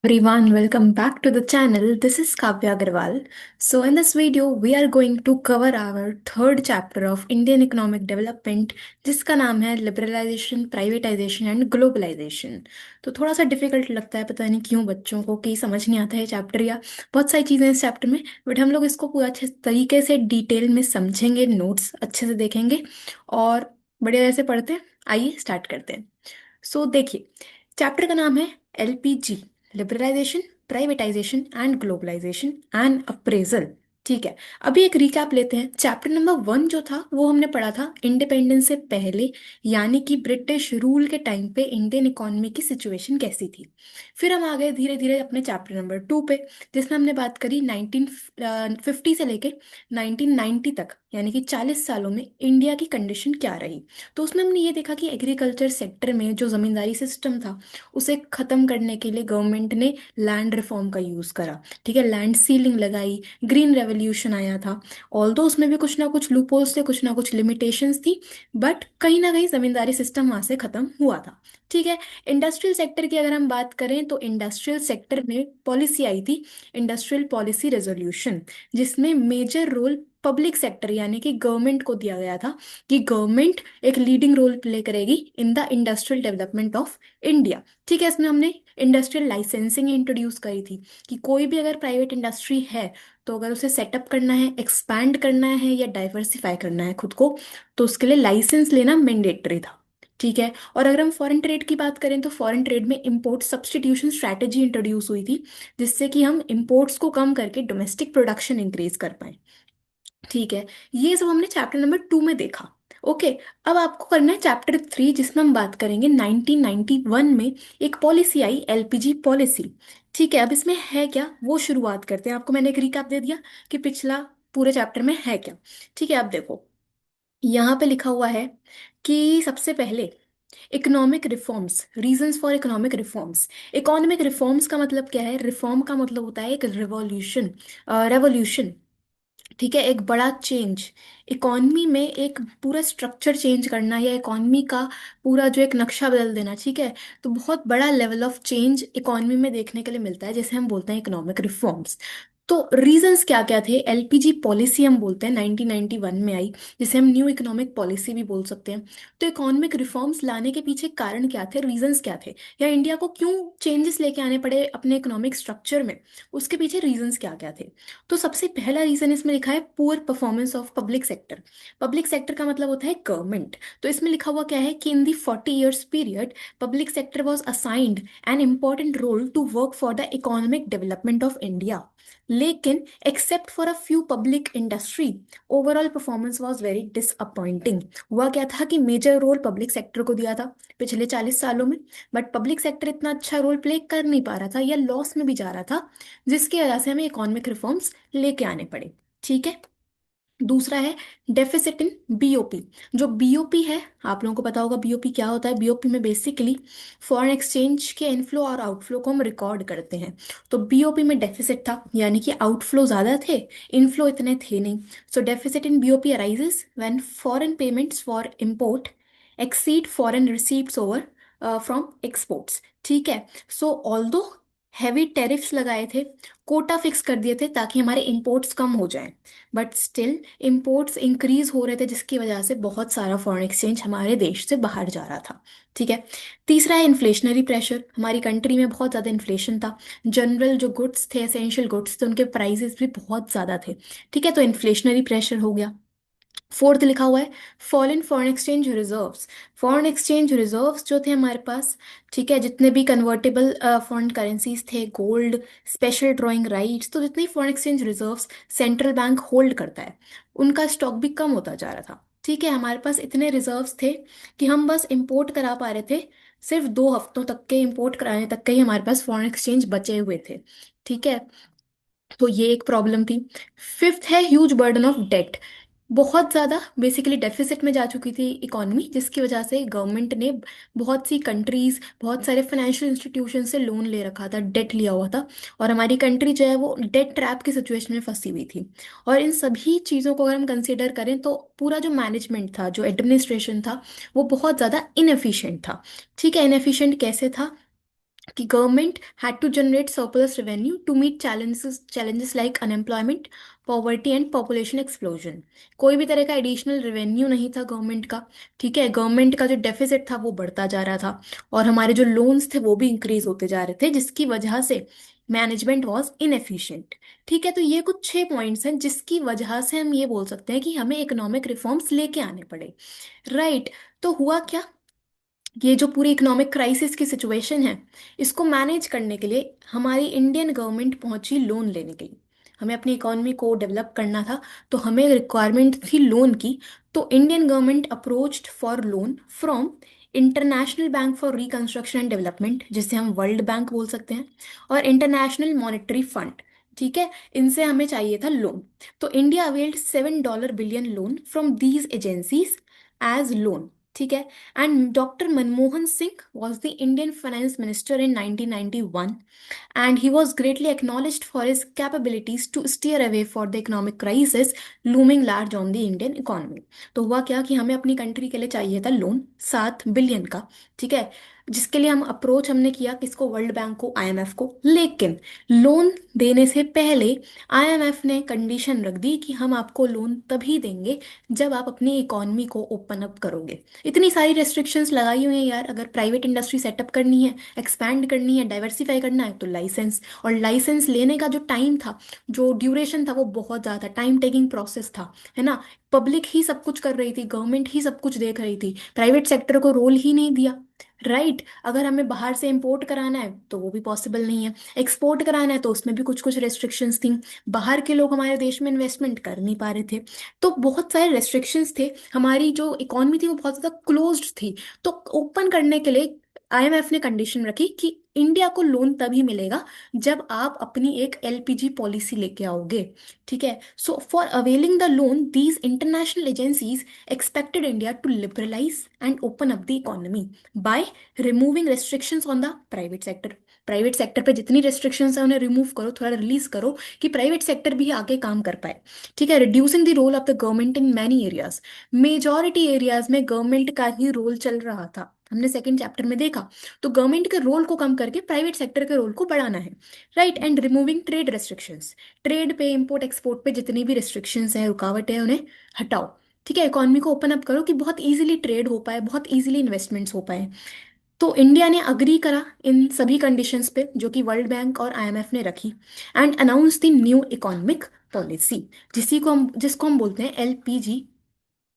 Everyone, welcome back to the channel. This is Kavya Agarwal. So, in this video, we are going to cover our third chapter of Indian economic development, जिसका नाम है liberalisation, privatization and globalisation. तो थोड़ा सा difficult लगता है, पता नहीं क्यों बच्चों को कि समझ नहीं आता है चैप्टर या बहुत सारी चीज़ें इस चैप्टर में। बट हम लोग इसको पूरा अच्छे तरीके से डिटेल में समझेंगे, नोट्स अच्छे से देखेंगे और बढ़िया से पढ़ते हैं। आइए स्टार्ट करते हैं। सो देखिए, चैप्टर का नाम है LPG, liberalization, privatization and globalization and appraisal. ठीक है, अभी एक रिकैप लेते हैं। चैप्टर नंबर 1 जो था वो हमने पढ़ा था इंडिपेंडेंस से पहले, यानी कि ब्रिटिश रूल के टाइम पे इंडियन इकोनॉमी की सिचुएशन कैसी थी। फिर हम आ गए धीरे धीरे अपने चैप्टर नंबर 2 पे, जिसमें हमने बात करी 1950 से लेके 1990 तक, यानी कि 40 सालों में इंडिया की कंडीशन क्या रही। तो उसमें हमने ये देखा कि एग्रीकल्चर सेक्टर में जो जमींदारी सिस्टम था उसे खत्म करने के लिए गवर्नमेंट ने लैंड रिफॉर्म का यूज करा। ठीक है, लैंड सीलिंग लगाई, ग्रीन रेवोल्यूशन आया था। ऑल्दो उसमें भी कुछ ना कुछ लूपहोल्स थे, कुछ ना कुछ लिमिटेशंस थी, बट कहीं ना कहीं जमींदारी सिस्टम वहां से खत्म हुआ था। ठीक है, इंडस्ट्रियल सेक्टर की अगर हम बात करें तो इंडस्ट्रियल सेक्टर में पॉलिसी आई थी, इंडस्ट्रियल पॉलिसी रेजोल्यूशन, जिसमें मेजर रोल पब्लिक सेक्टर यानी कि गवर्नमेंट को दिया गया था कि गवर्नमेंट एक लीडिंग रोल प्ले करेगी in the industrial development of India. ठीक है, इसमें हमने इंडस्ट्रियल लाइसेंसिंग इंट्रोड्यूस करी थी कि कोई भी अगर प्राइवेट इंडस्ट्री है तो अगर उसे सेटअप करना है, एक्सपैंड करना है या डाइवर्सिफाई करना है खुद को, तो उसके लिए लाइसेंस लेना मैंडेटरी था। ठीक है, और अगर हम फॉरेन ट्रेड की बात करें तो फॉरेन ट्रेड में इंपोर्ट सब्स्टिट्यूशन स्ट्रैटेजी इंट्रोड्यूस हुई थी, जिससे कि हम इंपोर्ट्स को कम करके डोमेस्टिक प्रोडक्शन इंक्रीज कर पाए। ठीक है, ये सब हमने चैप्टर नंबर 2 में देखा। ओके, अब आपको करना है चैप्टर 3, जिसमें हम बात करेंगे 1991 में एक पॉलिसी आई, एलपीजी पॉलिसी। ठीक है, अब इसमें है क्या वो शुरुआत करते हैं। आपको मैंने एक रिकैप दे दिया कि पिछला पूरे चैप्टर में है क्या। ठीक है, अब देखो यहाँ पे लिखा हुआ है कि सबसे पहले economic reforms, reasons for economic reforms. Economic reforms का मतलब क्या है? रिफॉर्म का मतलब होता है एक रिवॉल्यूशन, रेवोल्यूशन। ठीक है, एक बड़ा चेंज इकॉनमी में, एक पूरा स्ट्रक्चर चेंज करना या इकॉनमी का पूरा जो एक नक्शा बदल देना। ठीक है, तो बहुत बड़ा लेवल ऑफ चेंज इकॉनमी में देखने के लिए मिलता है, जैसे हम बोलते हैं इकोनॉमिक रिफॉर्म्स। तो रीजंस क्या क्या थे? एलपीजी पॉलिसी हम बोलते हैं 1991 में आई, जिसे हम न्यू इकोनॉमिक पॉलिसी भी बोल सकते हैं। तो इकोनॉमिक रिफॉर्म्स लाने के पीछे कारण क्या थे, रीजंस क्या थे, या इंडिया को क्यों चेंजेस लेके आने पड़े अपने इकोनॉमिक स्ट्रक्चर में, उसके पीछे रीजंस क्या क्या थे। तो सबसे पहला रीजन इसमें लिखा है poor performance of public sector. Public sector का मतलब होता है गवर्नमेंट। तो इसमें लिखा हुआ क्या है कि in the 40 years period public sector was assigned an important role to work for the economic development of India, लेकिन except for a few public industry overall performance was very disappointing. हुआ क्या था कि मेजर रोल पब्लिक सेक्टर को दिया था पिछले 40 सालों में, बट पब्लिक सेक्टर इतना अच्छा रोल प्ले कर नहीं पा रहा था या लॉस में भी जा रहा था, जिसकी वजह से हमें इकोनॉमिक रिफॉर्म्स लेके आने पड़े। ठीक है, दूसरा है डेफिसिट इन बीओपी। जो बीओपी है, आप लोगों को पता होगा बीओपी क्या होता है। बीओपी में बेसिकली फॉरेन एक्सचेंज के इनफ्लो और आउटफ्लो को हम रिकॉर्ड करते हैं। तो बीओपी में डेफिसिट था, यानी कि आउटफ्लो ज़्यादा थे, इनफ्लो इतने थे नहीं। So deficit in BOP arises when foreign payments for import exceed foreign receipts over from exports. ठीक है, सो ऑल्दो हैवी टेरिफ्स लगाए थे, कोटा फिक्स कर दिए थे ताकि हमारे इंपोर्ट्स कम हो जाएं, बट स्टिल इंपोर्ट्स इंक्रीज हो रहे थे, जिसकी वजह से बहुत सारा फॉरेन एक्सचेंज हमारे देश से बाहर जा रहा था। ठीक है, तीसरा है इन्फ्लेशनरी प्रेशर। हमारी कंट्री में बहुत ज़्यादा इन्फ्लेशन था, जनरल जो गुड्स थे, एसेंशियल गुड्स थे, उनके प्राइसेस भी बहुत ज़्यादा थे। ठीक है, तो इन्फ्लेशनरी प्रेशर हो गया। फोर्थ लिखा हुआ है fall in foreign exchange reserves. Foreign exchange reserves जो थे हमारे पास, ठीक है, जितने भी कन्वर्टेबल फॉरेन करेंसीज थे, गोल्ड, स्पेशल ड्राइंग राइट्स, तो जितने foreign exchange reserves central bank hold करता है, उनका स्टॉक भी कम होता जा रहा था। ठीक है, हमारे पास इतने रिजर्व्स थे कि हम बस इंपोर्ट करा पा रहे थे, सिर्फ 2 हफ्तों तक के इंपोर्ट कराने तक के ही हमारे पास फॉरेन एक्सचेंज बचे हुए थे। ठीक है, तो ये एक प्रॉब्लम थी। फिफ्थ है ह्यूज बर्डन ऑफ डेट। बहुत ज़्यादा बेसिकली डेफिसिट में जा चुकी थी इकॉनमी, जिसकी वजह से गवर्नमेंट ने बहुत सी कंट्रीज, बहुत सारे फाइनेंशियल इंस्टीट्यूशन से लोन ले रखा था, डेट लिया हुआ था, और हमारी कंट्री जो है वो डेट ट्रैप की सिचुएशन में फंसी हुई थी। और इन सभी चीज़ों को अगर हम कंसिडर करें तो पूरा जो मैनेजमेंट था, जो एडमिनिस्ट्रेशन था, वो बहुत ज़्यादा इनएफिशिएंट था। ठीक है, इनएफिशिएंट कैसे था? कि government had to generate surplus revenue to meet challenges like unemployment, poverty and population explosion. कोई भी तरह का एडिशनल रेवेन्यू नहीं था गवर्नमेंट का। ठीक है, गवर्नमेंट का जो डेफिसिट था वो बढ़ता जा रहा था, और हमारे जो लोन्स थे वो भी इंक्रीज होते जा रहे थे, जिसकी वजह से मैनेजमेंट वॉज इनएफिशिएंट। ठीक है, तो ये कुछ 6 पॉइंट्स हैं जिसकी वजह से हम ये बोल सकते हैं कि हमें इकोनॉमिक रिफॉर्म्स लेके आने पड़े। राइट। तो हुआ क्या, ये जो पूरी इकोनॉमिक क्राइसिस की सिचुएशन है, इसको मैनेज करने के लिए हमारी इंडियन गवर्नमेंट पहुंची लोन लेने के लिए। हमें अपनी इकोनॉमी को डेवलप करना था, तो हमें रिक्वायरमेंट थी लोन की। तो Indian government approached for loan from international bank for reconstruction and development, जिसे हम वर्ल्ड बैंक बोल सकते हैं, और इंटरनेशनल मॉनेटरी फंड। ठीक है, इनसे हमें चाहिए था लोन। तो India availed $7 billion loan from these agencies as loan. ठीक है, and Dr. Manmohan Singh was the Indian finance minister in 1991, and he was greatly acknowledged for his capabilities to steer away for the economic crisis looming large on the Indian economy। तो हुआ क्या कि हमें अपनी country के लिए चाहिए था लोन 7 बिलियन का। ठीक है, जिसके लिए हम अप्रोच हमने किया किसको, वर्ल्ड बैंक को, आईएमएफ को। लेकिन लोन देने से पहले आईएमएफ ने कंडीशन रख दी कि हम आपको लोन तभी देंगे जब आप अपनी इकोनॉमी को ओपन अप करोगे। इतनी सारी रेस्ट्रिक्शंस लगाई हुई हैं यार, अगर प्राइवेट इंडस्ट्री सेटअप करनी है, एक्सपैंड करनी है, डाइवर्सिफाई करना है, तो लाइसेंस, और लाइसेंस लेने का जो टाइम था, जो ड्यूरेशन था, वो बहुत ज़्यादा टाइम टेकिंग प्रोसेस था, है ना। पब्लिक ही सब कुछ कर रही थी, गवर्नमेंट ही सब कुछ देख रही थी, प्राइवेट सेक्टर को रोल ही नहीं दिया। राइट। अगर हमें बाहर से इंपोर्ट कराना है तो वो भी पॉसिबल नहीं है, एक्सपोर्ट कराना है तो उसमें भी कुछ कुछ रेस्ट्रिक्शंस थी, बाहर के लोग हमारे देश में इन्वेस्टमेंट कर नहीं पा रहे थे। तो बहुत सारे रेस्ट्रिक्शंस थे, हमारी जो इकोनॉमी थी वो बहुत ज़्यादा क्लोज्ड थी। तो ओपन करने के लिए आईएमएफ ने कंडीशन रखी कि इंडिया को लोन तभी मिलेगा जब आप अपनी एक एलपीजी पॉलिसी लेके आओगे। ठीक है, so for availing the loan these international agencies expected India to liberalize and open up the economy by removing restrictions on the private sector. Private sector पे जितनी रेस्ट्रिक्शंस है उन्हें रिमूव करो, थोड़ा रिलीज करो, कि प्राइवेट सेक्टर भी आगे काम कर पाए। ठीक है, reducing the role of the government in many areas. Majority areas में गवर्नमेंट का ही रोल चल रहा था, हमने सेकंड चैप्टर में देखा। तो गवर्नमेंट के रोल को कम करके प्राइवेट सेक्टर के रोल को बढ़ाना है। Right. And removing trade restrictions, trade पे, इंपोर्ट एक्सपोर्ट पे जितनी भी रेस्ट्रिक्शंस हैं, रुकावट है, उन्हें हटाओ। ठीक है, इकोनॉमी को ओपन अप करो कि बहुत इजीली ट्रेड हो पाए, बहुत इजीली इन्वेस्टमेंट्स हो पाए। तो इंडिया ने अग्री करा इन सभी कंडीशंस पे जो कि वर्ल्ड बैंक और आईएमएफ ने रखी, and announce the new economic policy, जिसको हम बोलते हैं एलपीजी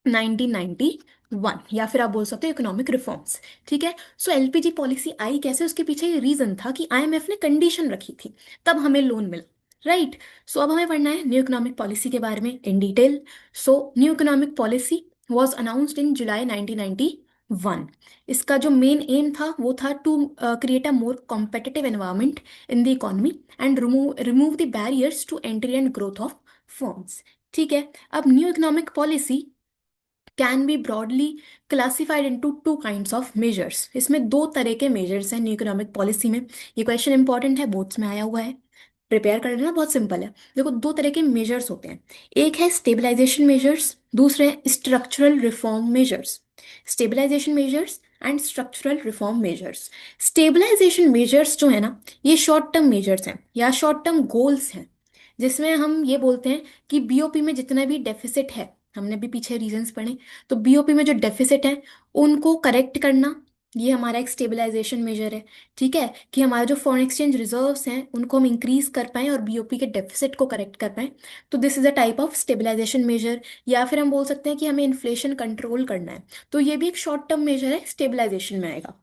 1991, या फिर आप बोल सकते हो इकोनॉमिक रिफॉर्म्स। ठीक है, सो एलपीजी पॉलिसी आई कैसे, उसके पीछे ये रीजन था कि आईएमएफ ने कंडीशन रखी थी, तब हमें लोन मिला। राइट। सो अब हमें पढ़ना है न्यू इकोनॉमिक पॉलिसी के बारे में in detail. So new economic policy was announced in July 1991। इसका जो मेन एम था वो था to create a more competitive environment in the economy and remove the barriers to entry and growth of firms. ठीक है, अब new economic policy can be broadly classified into two kinds of measures. इसमें दो तरह के measures हैं new economic policy में। ये क्वेश्चन इंपॉर्टेंट है, बोर्ड्स में आया हुआ है, प्रिपेयर कर लेना, बहुत सिंपल है। देखो, दो तरह के मेजर्स होते हैं, एक है स्टेबलाइजेशन मेजर्स, दूसरे हैं structural reform measures. Stabilization measures and structural reform measures. Stabilization measures जो है ना, ये शॉर्ट टर्म मेजर्स हैं या शॉर्ट टर्म गोल्स हैं, जिसमें हम ये बोलते हैं कि बीओपी में जितना भी डेफिसिट है, हमने भी पीछे रीजंस पढ़े, तो बीओपी में जो डेफिसिट है उनको करेक्ट करना, ये हमारा एक स्टेबलाइजेशन मेजर है। ठीक है, कि हमारा जो फॉरेन एक्सचेंज रिजर्व्स हैं उनको हम इंक्रीज कर पाएं और बीओपी के डेफिसिट को करेक्ट कर पाएं, तो this is a type of stabilization measure. या फिर हम बोल सकते हैं कि हमें इन्फ्लेशन कंट्रोल करना है, तो ये भी एक शॉर्ट टर्म मेजर है, स्टेबलाइजेशन में आएगा।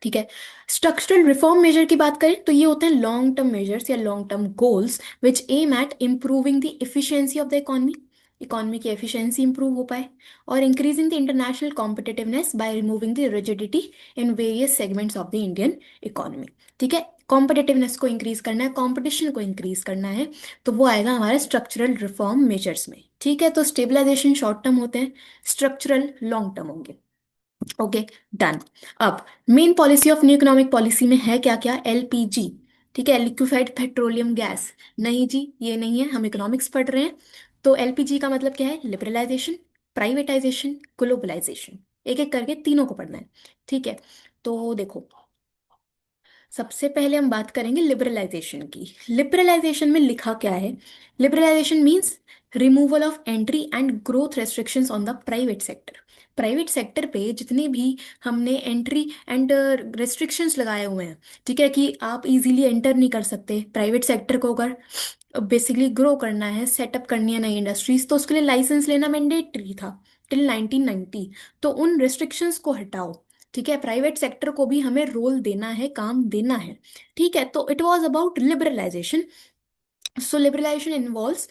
ठीक है, स्ट्रक्चरल रिफॉर्म मेजर की बात करें तो ये होते हैं लॉन्ग टर्म मेजर्स या long term goals which aim at improving the efficiency of the economy, economy की एफिशिएंसी इंप्रूव हो पाए, और increasing the international competitiveness by removing the rigidity in various segments of the Indian economy. ठीक है, competitiveness को increase करना है, competition को इंक्रीज करना है, तो वो आएगा हमारे स्ट्रक्चरल रिफॉर्म मेजर्स में। ठीक है, तो स्टेबलाइजेशन शॉर्ट टर्म होते हैं, स्ट्रक्चरल लॉन्ग टर्म होंगे। Okay, done. अब main policy of new economic policy में है क्या क्या, एलपीजी। ठीक है, लिक्विफाइड पेट्रोलियम गैस। नहीं जी, ये नहीं है, हम इकोनॉमिक्स पढ़ रहे हैं। तो एलपीजी का मतलब क्या है, लिबरलाइजेशन, प्राइवेटाइजेशन, ग्लोबलाइजेशन, एक एक करके तीनों को पढ़ना है। ठीक है, तो देखो, सबसे पहले हम बात करेंगे लिबरलाइजेशन की। लिबरलाइजेशन में लिखा क्या है? Liberalization means removal of entry and growth restrictions on the private sector. Private sector पे जितने भी हमने एंट्री एंड रेस्ट्रिक्शंस लगाए हुए हैं, ठीक है, कि आप इजीली एंटर नहीं कर सकते प्राइवेट सेक्टर को। अगर बेसिकली ग्रो करना है, सेटअप करनी है नई इंडस्ट्रीज, तो उसके लिए लाइसेंस लेना मैंडेटरी था टिल 1990। तो उन रिस्ट्रिक्शंस को हटाओ, ठीक है, प्राइवेट सेक्टर को भी हमें रोल देना है, काम देना है, ठीक है। तो it was about liberalization. So, liberalization involves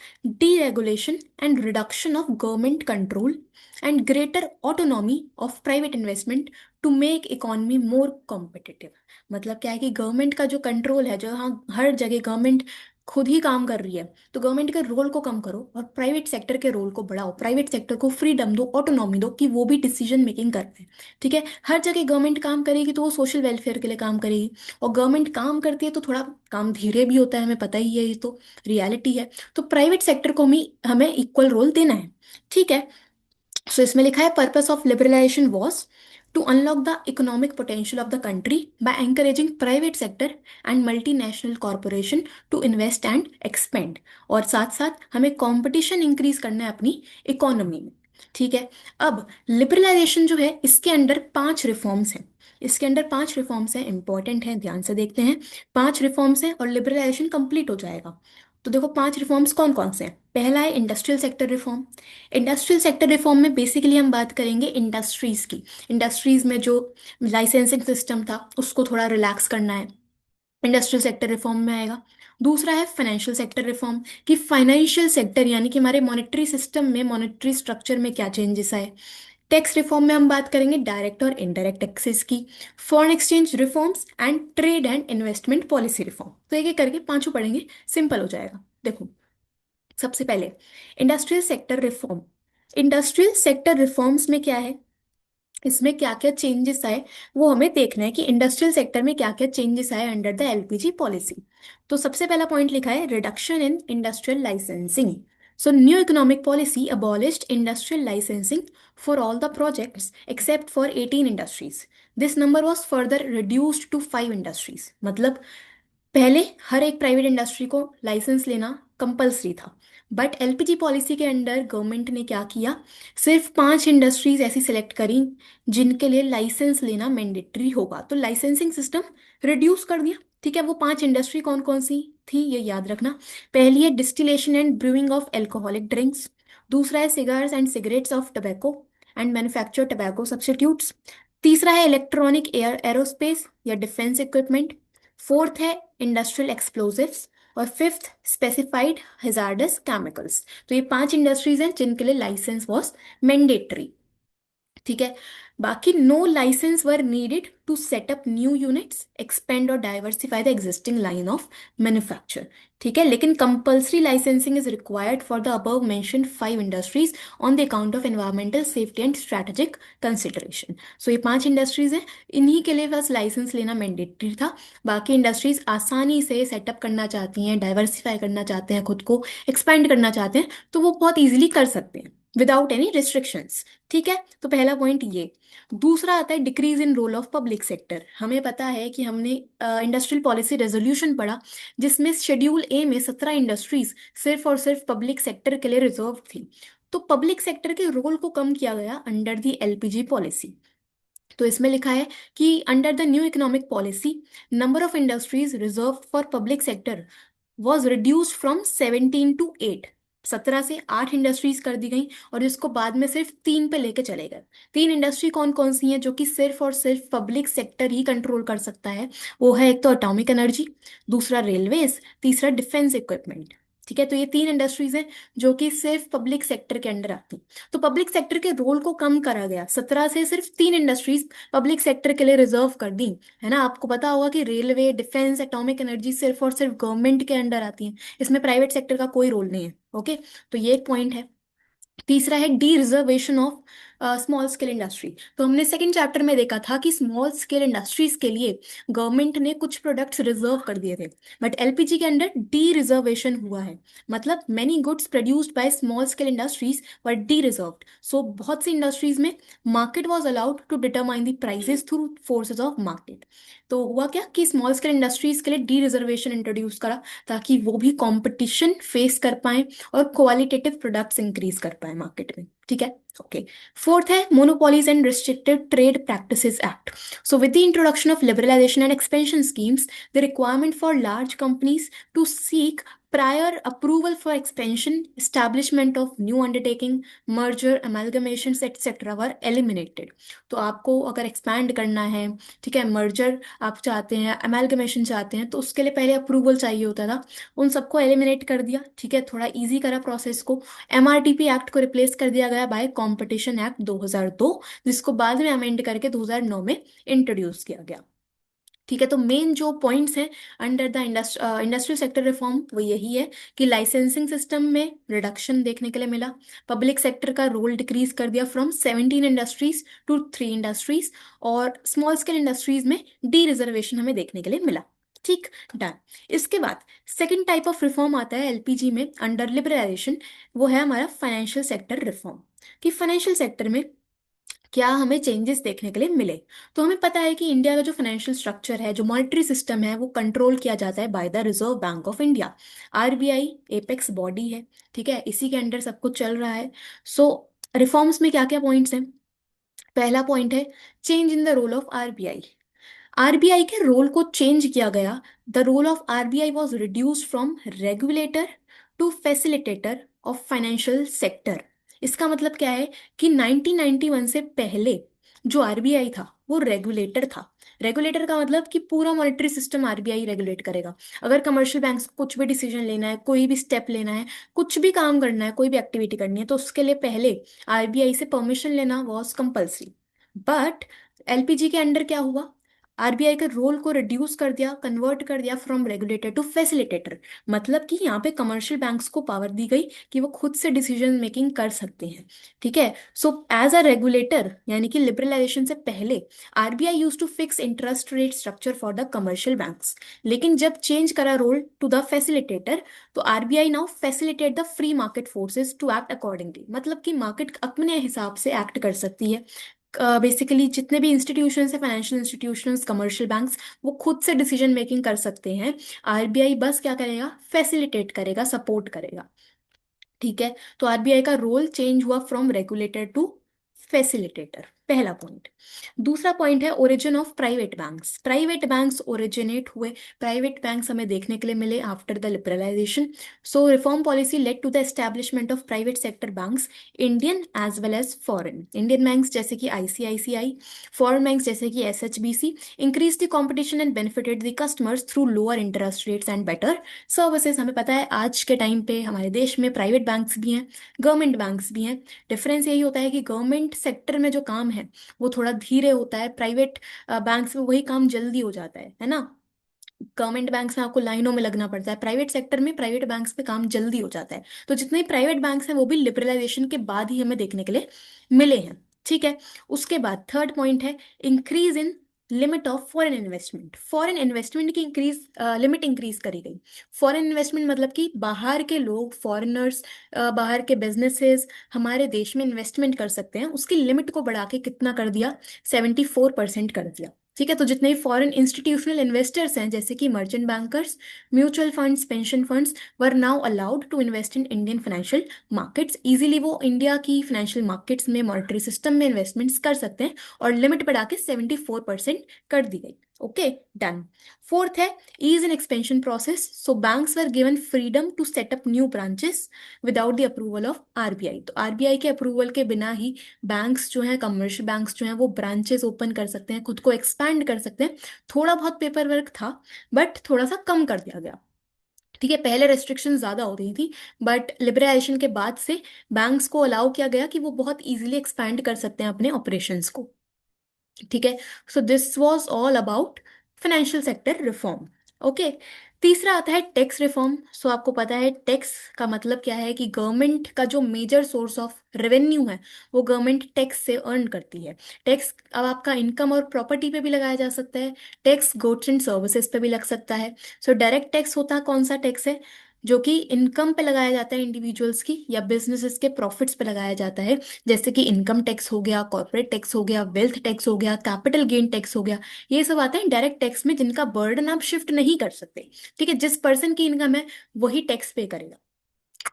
deregulation and reduction of government control and greater autonomy of private investment to make economy more competitive। मतलब क्या है कि गवर्नमेंट का जो कंट्रोल है, जो हाँ हर जगह गवर्नमेंट खुद ही काम कर रही है, तो गवर्नमेंट के रोल को कम करो और प्राइवेट सेक्टर के रोल को बढ़ाओ। प्राइवेट सेक्टर को फ्रीडम दो, ऑटोनॉमी दो कि वो भी डिसीजन मेकिंग कर पाए, ठीक है। हर जगह गवर्नमेंट काम करेगी तो वो सोशल वेलफेयर के लिए काम करेगी, और गवर्नमेंट काम करती है तो थोड़ा काम धीरे भी होता है, हमें पता ही है, ये तो रियलिटी है। तो प्राइवेट सेक्टर को भी हमें इक्वल रोल देना है, ठीक है। सो इसमें लिखा है purpose of liberalization was to unlock the economic potential of the country by encouraging private sector and multinational corporation to invest and expand. और साथ साथ हमें कंपटीशन इंक्रीज करना है अपनी इकोनॉमी में, ठीक है। अब लिबरलाइजेशन जो है, इसके अंडर 5 रिफॉर्म्स हैं। इसके अंडर 5 रिफॉर्म्स हैं, इंपॉर्टेंट हैं, ध्यान से देखते हैं। 5 रिफॉर्म्स हैं और लिबरलाइजेशन कंप्लीट हो जाएगा। तो देखो 5 रिफॉर्म्स कौन कौन से हैं। पहला है industrial sector reform. Industrial sector reform में बेसिकली हम बात करेंगे इंडस्ट्रीज की। इंडस्ट्रीज में जो लाइसेंसिंग सिस्टम था उसको थोड़ा रिलैक्स करना है, इंडस्ट्रियल सेक्टर रिफॉर्म में आएगा। दूसरा है फाइनेंशियल सेक्टर रिफॉर्म, कि फाइनेंशियल सेक्टर यानी कि हमारे मॉनेटरी सिस्टम में, मॉनेटरी स्ट्रक्चर में क्या चेंजेस आए। टैक्स रिफॉर्म में हम बात करेंगे डायरेक्ट और इनडायरेक्ट टैक्सेस की। Foreign exchange reforms and trade and investment policy reform. तो एक एक करके पांचों पढ़ेंगे, सिंपल हो जाएगा। देखो सबसे पहले industrial sector reform. Industrial sector reforms में क्या है, इसमें क्या क्या चेंजेस आए, वो हमें देखना है कि इंडस्ट्रियल सेक्टर में क्या क्या चेंजेस आए अंडर द एलपीजी पॉलिसी। तो सबसे पहला पॉइंट लिखा है reduction in industrial licensing. So new economic policy abolished industrial licensing for all the projects except for 18 industries. This number was further reduced to 5 industries. मतलब पहले हर एक प्राइवेट इंडस्ट्री को लाइसेंस लेना कंपलसरी था, बट एलपीजी पॉलिसी के under government ने क्या किया, सिर्फ 5 इंडस्ट्रीज ऐसी सिलेक्ट करी जिनके लिए लाइसेंस लेना मैंडेटरी होगा। तो लाइसेंसिंग सिस्टम रिड्यूस कर दिया, ठीक है। वो 5 इंडस्ट्री कौन कौन सी थी ये याद रखना। पहली है distillation and brewing of alcoholic drinks. दूसरा है cigars and cigarettes of tobacco and manufacture tobacco substitutes. तीसरा है इलेक्ट्रॉनिक एरोस्पेस या डिफेंस इक्विपमेंट। फोर्थ है इंडस्ट्रियल एक्सप्लोजिव्स। और फिफ्थ स्पेसिफाइड हेजार्डस केमिकल्स। तो ये 5 इंडस्ट्रीज हैं जिनके लिए लाइसेंस वॉज मैंडेटरी, ठीक है। बाकी no license were needed to set up new units, expand और diversify the existing line of manufacture, ठीक है। लेकिन compulsory licensing is required for the above mentioned 5 industries on the account of environmental safety and strategic consideration. So ये 5 industries हैं, इन्हीं के लिए बस लाइसेंस लेना मैंडेटरी था। बाकी इंडस्ट्रीज आसानी से सेटअप करना चाहती हैं, डाइवर्सिफाई करना चाहते हैं, खुद को एक्सपेंड करना चाहते हैं, तो वो बहुत ईजिली कर सकते हैं विदाउट एनी रिस्ट्रिक्शंस, ठीक है। तो पहला पॉइंट ये। दूसरा आता है decrease in role of public sector. हमें पता है कि हमने इंडस्ट्रियल पॉलिसी रेजोल्यूशन पढ़ा जिसमें शेड्यूल ए में 17 इंडस्ट्रीज सिर्फ और सिर्फ पब्लिक सेक्टर के लिए रिजर्व थी। तो पब्लिक सेक्टर के रोल को कम किया गया अंडर दी एलपीजी पॉलिसी। तो इसमें लिखा है कि under the new economic policy number of industries reserve for public sector was reduced from 17 to 8। 17 से 8 इंडस्ट्रीज कर दी गई, और इसको बाद में सिर्फ 3 पे लेके चले गए। 3 इंडस्ट्री कौन कौन सी हैं जो कि सिर्फ और सिर्फ पब्लिक सेक्टर ही कंट्रोल कर सकता है, वो है एक तो एटॉमिक एनर्जी, दूसरा रेलवेज, तीसरा डिफेंस इक्विपमेंट, ठीक है। तो ये 3 इंडस्ट्रीज हैं जो कि सिर्फ पब्लिक सेक्टर के अंडर आती हैं। तो पब्लिक सेक्टर के रोल को कम करा गया, 17 से सिर्फ 3 इंडस्ट्रीज पब्लिक सेक्टर के लिए रिजर्व कर दी, है ना। आपको पता होगा कि रेलवे, डिफेंस, एटॉमिक एनर्जी सिर्फ और सिर्फ गवर्नमेंट के अंडर आती हैं, इसमें प्राइवेट सेक्टर का कोई रोल नहीं है, ओके। तो ये एक पॉइंट है। तीसरा है D reservation of small scale industry. तो हमने सेकंड चैप्टर में देखा था कि स्मॉल स्केल इंडस्ट्रीज के लिए गवर्नमेंट ने कुछ प्रोडक्ट्स रिजर्व कर दिए थे, बट एलपीजी के अंदर डी रिजर्वेशन हुआ है। मतलब many goods produced by small scale industries were de reserved. So बहुत सी इंडस्ट्रीज में market was allowed to determine the prices through forces of market. तो हुआ क्या कि स्मॉल स्केल इंडस्ट्रीज के लिए डी रिजर्वेशन इंट्रोड्यूस करा, ताकि वो भी कंपटीशन फेस कर पाए और क्वालिटेटिव प्रोडक्ट्स इंक्रीज कर पाए मार्केट में। ठीक है, ओके। फोर्थ है monopolies and restricted trade practices act. So with the introduction of liberalization and expansion schemes, the requirement for large companies to seek prior approval for expansion, establishment of new undertaking, merger, amalgamations, etc. were eliminated। तो आपको अगर expand करना है, ठीक है, merger आप चाहते हैं, अमेलगमेशन चाहते हैं, तो उसके लिए पहले अप्रूवल चाहिए होता था। उन सबको एलिमिनेट कर दिया, ठीक है, थोड़ा इजी करा प्रोसेस को। एमआरटीपी एक्ट को रिप्लेस कर दिया गया बाय कॉम्पिटिशन एक्ट 2002, जिसको बाद में अमेंड करके 2009 में इंट्रोड्यूस किया गया। ठीक है, तो मेन जो पॉइंट्स हैं under the industrial sector reform वो यही है कि लाइसेंसिंग सिस्टम में रिडक्शन देखने के लिए मिला, पब्लिक सेक्टर का रोल डिक्रीज कर दिया फ्रॉम 17 इंडस्ट्रीज टू 3 इंडस्ट्रीज, और स्मॉल स्केल इंडस्ट्रीज में डी रिजर्वेशन हमें देखने के लिए मिला। ठीक, डन। इसके बाद सेकेंड टाइप ऑफ रिफॉर्म आता है एलपीजी में अंडर लिबरलाइजेशन, वो है हमारा फाइनेंशियल सेक्टर रिफॉर्म। कि फाइनेंशियल सेक्टर में क्या हमें चेंजेस देखने के लिए मिले। तो हमें पता है कि इंडिया का जो फाइनेंशियल स्ट्रक्चर है, जो मॉनेटरी सिस्टम है, वो कंट्रोल किया जाता है by the reserve bank of India. RBI apex body है, ठीक है, इसी के अंडर सब कुछ चल रहा है। सो रिफॉर्म्स में क्या क्या पॉइंट्स हैं। पहला पॉइंट है change in the role of RBI. RBI के रोल को चेंज किया गया। The role of RBI was reduced from regulator to facilitator of financial sector. इसका मतलब क्या है कि 1991 से पहले जो आरबीआई था वो रेगुलेटर था। रेगुलेटर का मतलब कि पूरा मॉनेटरी सिस्टम आरबीआई रेगुलेट करेगा। अगर कमर्शियल बैंक्स को कुछ भी डिसीजन लेना है, कोई भी स्टेप लेना है, कुछ भी काम करना है, कोई भी एक्टिविटी करनी है, तो उसके लिए पहले आरबीआई से परमिशन लेना वॉज कंपल्सरी। बट एलपीजी के अंडर क्या हुआ, आरबीआई के रोल को रिड्यूस कर दिया, कन्वर्ट कर दिया फ्रॉम रेगुलेटर टू फैसिलिटेटर। मतलब कि यहाँ पे कमर्शियल बैंक्स को पावर दी गई कि वो खुद से डिसीजन मेकिंग कर सकते हैं। ठीक है, सो एज अ रेगुलेटर यानी कि लिबरलाइजेशन से पहले RBI use to fix interest rate structure for the commercial banks. लेकिन जब चेंज करा रोल टू द फैसिलिटेटर, तो RBI now facilitate the free market forces to act accordingly. मतलब कि मार्केट अपने हिसाब से एक्ट कर सकती है। बेसिकली जितने भी इंस्टीट्यूशंस है, फाइनेंशियल इंस्टीट्यूशंस, कमर्शियल बैंक्स, वो खुद से डिसीजन मेकिंग कर सकते हैं। आरबीआई बस क्या करेगा, फैसिलिटेट करेगा, सपोर्ट करेगा। ठीक है, तो आरबीआई का रोल चेंज हुआ फ्रॉम रेगुलेटर टू फैसिलिटेटर, पहला पॉइंट। दूसरा पॉइंट है origin of private banks. Private banks originate हुए, प्राइवेट बैंक्स हमें देखने के लिए मिले after the liberalisation. So reform policy led to the establishment of private sector banks, Indian as well as foreign. Indian banks जैसे कि ICICI, foreign banks जैसे कि SHBC increase the competition and benefited the customers through lower interest rates and better services. हमें पता है आज के time पे हमारे देश में प्राइवेट बैंक्स भी हैं, गवर्नमेंट बैंक्स भी हैं। डिफरेंस यही होता है कि गवर्नमेंट सेक्टर में जो काम है वो थोड़ा धीरे होता है, प्राइवेट बैंक्स में वही काम जल्दी हो जाता है ना। गवर्नमेंट बैंक्स में आपको लाइनों में लगना पड़ता है, प्राइवेट सेक्टर में, प्राइवेट बैंक्स में काम जल्दी हो जाता है। तो जितने प्राइवेट बैंक्स हैं वो भी लिबरलाइजेशन के बाद ही हमें देखने के लिए मिले हैं। ठीक है, उसके बाद थर्ड पॉइंट है increase in limit of foreign investment. Foreign investment की इंक्रीज लिमिट इंक्रीज करी गई। फॉरेन इन्वेस्टमेंट मतलब कि बाहर के लोग, फॉरेनर्स, बाहर के बिजनेसेस हमारे देश में इन्वेस्टमेंट कर सकते हैं, उसकी लिमिट को बढ़ा के कितना कर दिया, 74% कर दिया। ठीक है, तो जितने भी फॉरेन इंस्टीट्यूशनल इन्वेस्टर्स हैं जैसे कि merchant bankers, mutual funds, pension funds were now allowed to invest in Indian financial markets. Easily वो इंडिया की फाइनेंशियल मार्केट्स में, मॉनेटरी सिस्टम में इन्वेस्टमेंट्स कर सकते हैं, और लिमिट बढ़ा के 74% कर दी गई। Okay, done. फोर्थ है ease in expansion process. So banks were given freedom to set up new branches without the approval of RBI. तो आरबीआई के अप्रूवल के बिना ही बैंक्स जो हैं, कमर्शियल बैंक्स जो हैं, वो ब्रांचेस ओपन कर सकते हैं, खुद को एक्सपैंड कर सकते हैं। थोड़ा बहुत पेपर वर्क था, बट थोड़ा सा कम कर दिया गया। ठीक है, पहले रेस्ट्रिक्शन ज्यादा हो रही थी, बट लिबरलाइजेशन के बाद से बैंक्स को अलाउ किया गया कि वो बहुत इजीली एक्सपैंड कर सकते हैं अपने ऑपरेशंस को। ठीक है, so this was all about financial sector reform. Okay. तीसरा आता है टैक्स रिफॉर्म। सो आपको पता है टैक्स का मतलब क्या है, कि गवर्नमेंट का जो मेजर सोर्स ऑफ रेवेन्यू है वो गवर्नमेंट टैक्स से अर्न करती है। टैक्स अब आपका इनकम और प्रॉपर्टी पे भी लगाया जा सकता है, टैक्स गुड्स एंड सर्विसेज पे भी लग सकता है। सो डायरेक्ट टैक्स होता है कौन सा टैक्स है, जो कि इनकम पे लगाया जाता है इंडिविजुअल्स की या बिजनेसेस के प्रॉफिट्स पे लगाया जाता है, जैसे कि इनकम टैक्स हो गया, कॉर्पोरेट टैक्स हो गया, वेल्थ टैक्स हो गया, कैपिटल गेन टैक्स हो गया। ये सब आते हैं डायरेक्ट टैक्स में, जिनका बर्डन आप शिफ्ट नहीं कर सकते। ठीक है, जिस पर्सन की इनकम है वही टैक्स पे करेगा।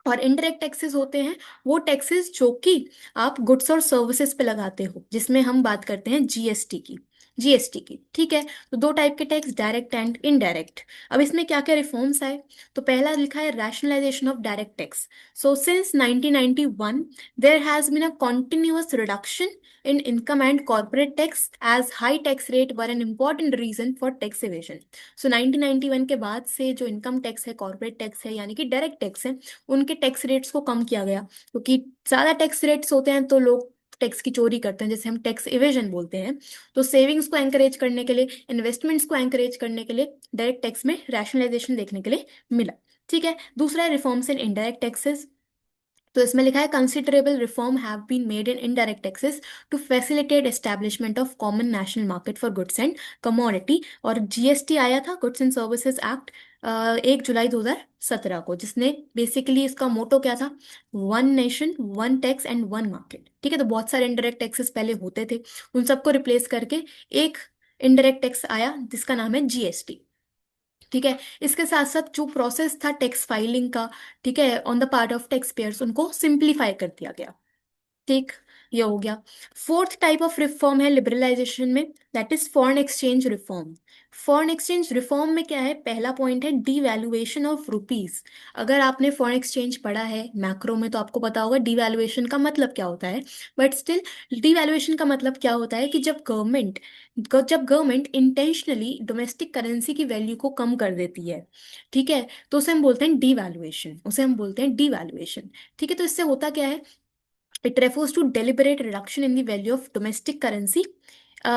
और इनडायरेक्ट टैक्सेस होते हैं वो टैक्सेस जो कि आप गुड्स और सर्विसेज पे लगाते हो, जिसमें हम बात करते हैं जीएसटी की। जीएसटी की, ठीक है। तो दो टाइप के टैक्स, डायरेक्ट एंड इनडायरेक्ट। अब इसमें क्या क्या रिफॉर्म्स आए, तो पहला लिखा है rationalization of direct tax. So since 1991 there has been a continuous reduction in income and corporate tax, as high tax rate were an important reason for tax evasion. सो 1991 के बाद से जो इनकम टैक्स है, कॉर्पोरेट टैक्स है, यानी कि direct tax है, उनके टैक्स रेट्स को कम किया गया, क्योंकि ज़्यादा टैक्स रेट्स होते हैं तो लोग टैक्स की चोरी करते हैं, जैसे हम टैक्स इवेजन बोलते हैं। तो सेविंग्स को एंकरेज करने के लिए, इन्वेस्टमेंट्स को एंकरेज करने के लिए डायरेक्ट टैक्स में रैशनलाइजेशन देखने के लिए मिला। ठीक है, दूसरा है रिफॉर्म्स इन इनडायरेक्ट टैक्सेस। तो इसमें लिखा है considerable reform have been made in indirect taxes to facilitate establishment of common national market for goods and commodity. और जीएसटी आया था, गुड्स एंड सर्विसेज एक्ट, 1 जुलाई 2017 को, जिसने बेसिकली इसका मोटो क्या था, one nation one tax and one market. ठीक है, तो बहुत सारे इनडायरेक्ट टैक्सेस पहले होते थे, उन सबको रिप्लेस करके एक इनडायरेक्ट टैक्स आया जिसका नाम है जीएसटी। ठीक है, इसके साथ साथ जो प्रोसेस था टैक्स फाइलिंग का, ठीक है, on the part of tax payers, उनको सिंप्लीफाई कर दिया गया। ठीक, ये हो गया। फोर्थ टाइप ऑफ रिफॉर्म है लिबरलाइजेशन में, that is foreign exchange reform. Foreign exchange reform में क्या है, पहला पॉइंट है डीवैल्यूएशन ऑफ रुपीस। अगर आपने फॉरेन एक्सचेंज पढ़ा है मैक्रो में तो आपको पता होगा डीवैल्यूएशन का मतलब क्या होता है। बट स्टिल, डीवैल्यूएशन का मतलब क्या होता है, कि जब गवर्नमेंट इंटेंशनली डोमेस्टिक करेंसी की वैल्यू को कम कर देती है, ठीक है, तो उसे हम बोलते हैं डीवैल्यूएशन, उसे हम बोलते हैं डीवैल्यूएशन। ठीक है, तो इससे होता क्या है, it refers to deliberate reduction in the value of domestic currency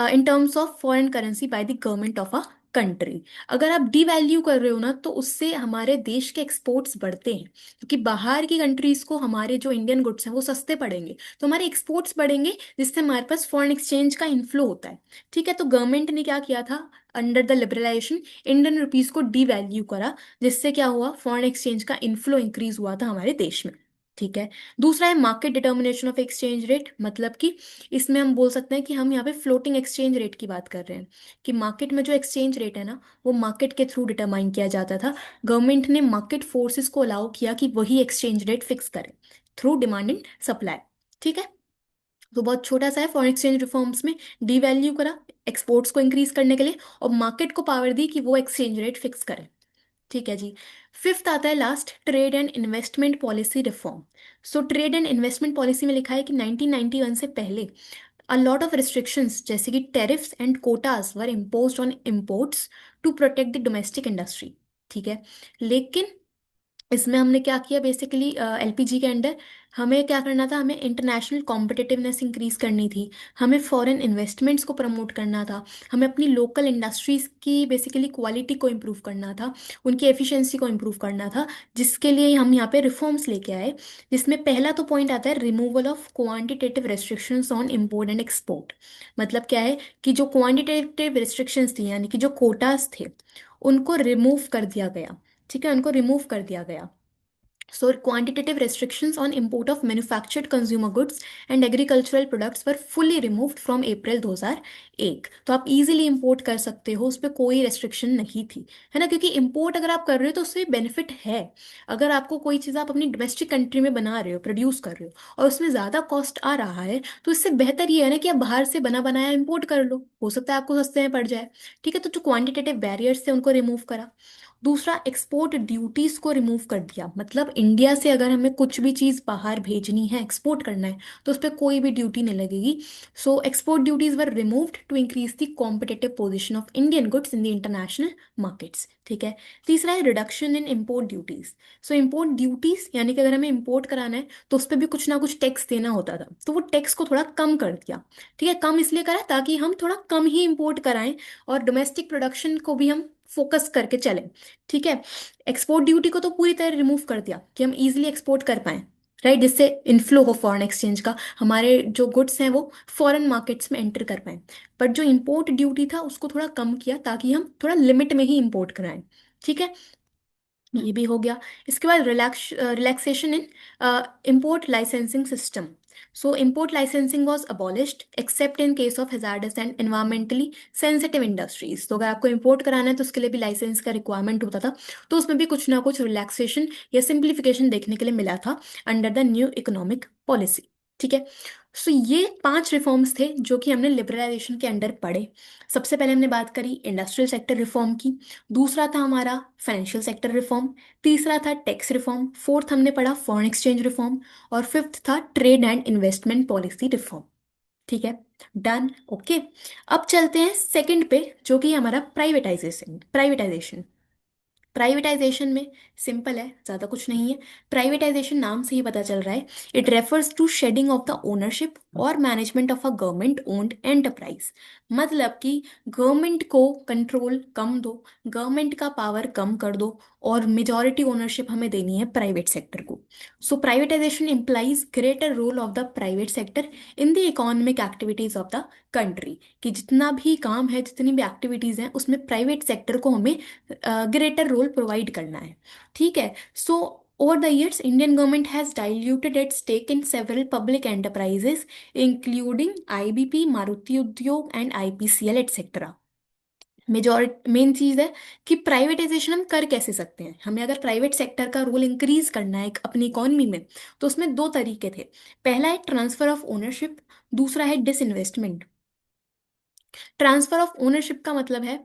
in terms of foreign currency by the government of a country. अगर आप डीवैल्यू कर रहे हो ना, तो उससे हमारे देश के एक्सपोर्ट्स बढ़ते हैं, क्योंकि बाहर की कंट्रीज को हमारे जो इंडियन गुड्स हैं वो सस्ते पड़ेंगे, तो हमारे एक्सपोर्ट्स बढ़ेंगे, जिससे हमारे पास फॉरेन एक्सचेंज का इन्फ्लो होता है। ठीक है, तो गवर्नमेंट ने क्या किया था, under the liberalization Indian rupees को डीवैल्यू करा, जिससे क्या हुआ, फॉरेन एक्सचेंज का इन्फ्लो इंक्रीज हुआ था हमारे देश में। ठीक है, दूसरा है market determination of exchange rate, मतलब कि इसमें हम बोल सकते हैं कि हम यहाँ पे फ्लोटिंग एक्सचेंज रेट की बात कर रहे हैं, कि मार्केट में जो एक्सचेंज रेट है ना, वो मार्केट के थ्रू डिटरमाइन किया जाता था। गवर्नमेंट ने मार्केट फोर्सेस को अलाउ किया कि वही एक्सचेंज रेट फिक्स करे थ्रू डिमांड एंड सप्लाई। ठीक है, तो बहुत छोटा सा है फॉरेन एक्सचेंज रिफॉर्म्स में, डीवैल्यू करा एक्सपोर्ट्स को इंक्रीज करने के लिए, और मार्केट को पावर दी कि वो एक्सचेंज रेट फिक्स करे। ठीक है जी। फिफ्थ आता है last, trade and investment policy reform. So trade and investment policy में लिखा है कि 1991 से पहले अ लॉट ऑफ रिस्ट्रिक्शंस, जैसे कि tariffs and quotas were imposed on imports to protect the domestic industry. ठीक है, लेकिन इसमें हमने क्या किया, बेसिकली एलपीजी के अंडर हमें क्या करना था, हमें इंटरनेशनल कॉम्पिटिटिवनेस इंक्रीज करनी थी, हमें फॉरेन इन्वेस्टमेंट्स को प्रमोट करना था, हमें अपनी लोकल इंडस्ट्रीज की बेसिकली क्वालिटी को इम्प्रूव करना था, उनकी एफिशिएंसी को इम्प्रूव करना था, जिसके लिए हम यहाँ पे रिफॉर्म्स लेके आए। जिसमें पहला तो पॉइंट आता है removal of quantitative restrictions on import and export. मतलब क्या है, कि जो क्वांटिटेटिव रेस्ट्रिक्शंस थी, यानी कि जो कोटास थे, उनको रिमूव कर दिया गया। ठीक है, उनको रिमूव कर दिया गया। So, quantitative restrictions on import of manufactured consumer goods and agricultural products were fully removed from April 2001। तो आप इजीली इंपोर्ट कर सकते हो, उस पर कोई रेस्ट्रिक्शन नहीं थी, है ना, क्योंकि इंपोर्ट अगर आप कर रहे हो तो उससे बेनिफिट है। अगर आपको कोई चीज़ आप अपनी डोमेस्टिक कंट्री में बना रहे हो, प्रोड्यूस कर रहे हो, और उसमें ज़्यादा कॉस्ट आ रहा है, तो इससे बेहतर ये है ना कि आप बाहर से बना बनाया इंपोर्ट कर लो, हो सकता है आपको सस्ते में पड़ जाए। ठीक है, तो जो क्वांटिटेटिव बैरियर्स थे उनको रिमूव करा। दूसरा, एक्सपोर्ट ड्यूटीज को रिमूव कर दिया, मतलब इंडिया से अगर हमें कुछ भी चीज़ बाहर भेजनी है, एक्सपोर्ट करना है, तो उस पर कोई भी ड्यूटी नहीं लगेगी। So export duties were removed to increase the competitive position of Indian goods in the international markets. ठीक है, तीसरा है reduction in import duties. So import duties यानी कि अगर हमें इम्पोर्ट कराना है तो उस पर भी कुछ ना कुछ टैक्स देना होता था, तो वो टैक्स को थोड़ा कम कर दिया। ठीक है, कम इसलिए करा ताकि हम थोड़ा कम ही इम्पोर्ट कराएं और डोमेस्टिक प्रोडक्शन को भी हम फोकस करके चलें। ठीक है। एक्सपोर्ट ड्यूटी को तो पूरी तरह रिमूव कर दिया कि हम इजीली एक्सपोर्ट कर पाएं, राइट, जिससे इनफ्लो हो फॉरेन एक्सचेंज का, हमारे जो गुड्स हैं वो फॉरेन मार्केट्स में एंटर कर पाएं। बट जो इम्पोर्ट ड्यूटी था उसको थोड़ा कम किया ताकि हम थोड़ा लिमिट में ही इम्पोर्ट कराएं। ठीक है, ये भी हो गया। इसके बाद relaxation in import licensing system. So import licensing was abolished except in case of hazardous and environmentally sensitive industries. तो अगर आपको import कराना है तो उसके लिए भी लाइसेंस का रिक्वायरमेंट होता था, तो उसमें भी कुछ ना कुछ रिलैक्सेशन या सिंप्लीफिकेशन देखने के लिए मिला था under the new economic policy. ठीक है। सो ये 5 रिफॉर्म्स थे जो कि हमने लिबरलाइजेशन के अंडर पढ़े। सबसे पहले हमने बात करी इंडस्ट्रियल सेक्टर रिफॉर्म की, दूसरा था हमारा फाइनेंशियल सेक्टर रिफॉर्म, तीसरा था टैक्स रिफॉर्म, फोर्थ हमने पढ़ा फॉरेन एक्सचेंज रिफॉर्म, और फिफ्थ था trade and investment policy reform. ठीक है, डन, ओके। अब चलते हैं सेकंड पे जो कि हमारा प्राइवेटाइजेशन। प्राइवेटाइजेशन में सिंपल है, ज़्यादा कुछ नहीं है। प्राइवेटाइजेशन नाम से ही पता चल रहा है, it refers to shedding of the ownership और management of a government owned enterprise. मतलब कि गवर्नमेंट को कंट्रोल कम दो, गवर्नमेंट का पावर कम कर दो, और मेजॉरिटी ओनरशिप हमें देनी है प्राइवेट सेक्टर को। So privatisation implies greater role of the private sector in the economic activities of the country, कि जितना भी काम है, जितनी भी एक्टिविटीज हैं, उसमें प्राइवेट सेक्टर को हमें ग्रेटर रोल प्रोवाइड करना है। ठीक है। सो over the years, Indian government has diluted its stake in several public enterprises, including IBP, Maruti Udyog, and IPCL, etc. Majority main चीज है कि प्राइवेटाइजेशन हम कर कैसे सकते हैं। हमें अगर प्राइवेट सेक्टर का रोल इंक्रीज करना है अपनी इकोनॉमी में, तो उसमें दो तरीके थे। पहला है ट्रांसफर ऑफ ओनरशिप, दूसरा है डिसइन्वेस्टमेंट। ट्रांसफर ऑफ ओनरशिप का मतलब है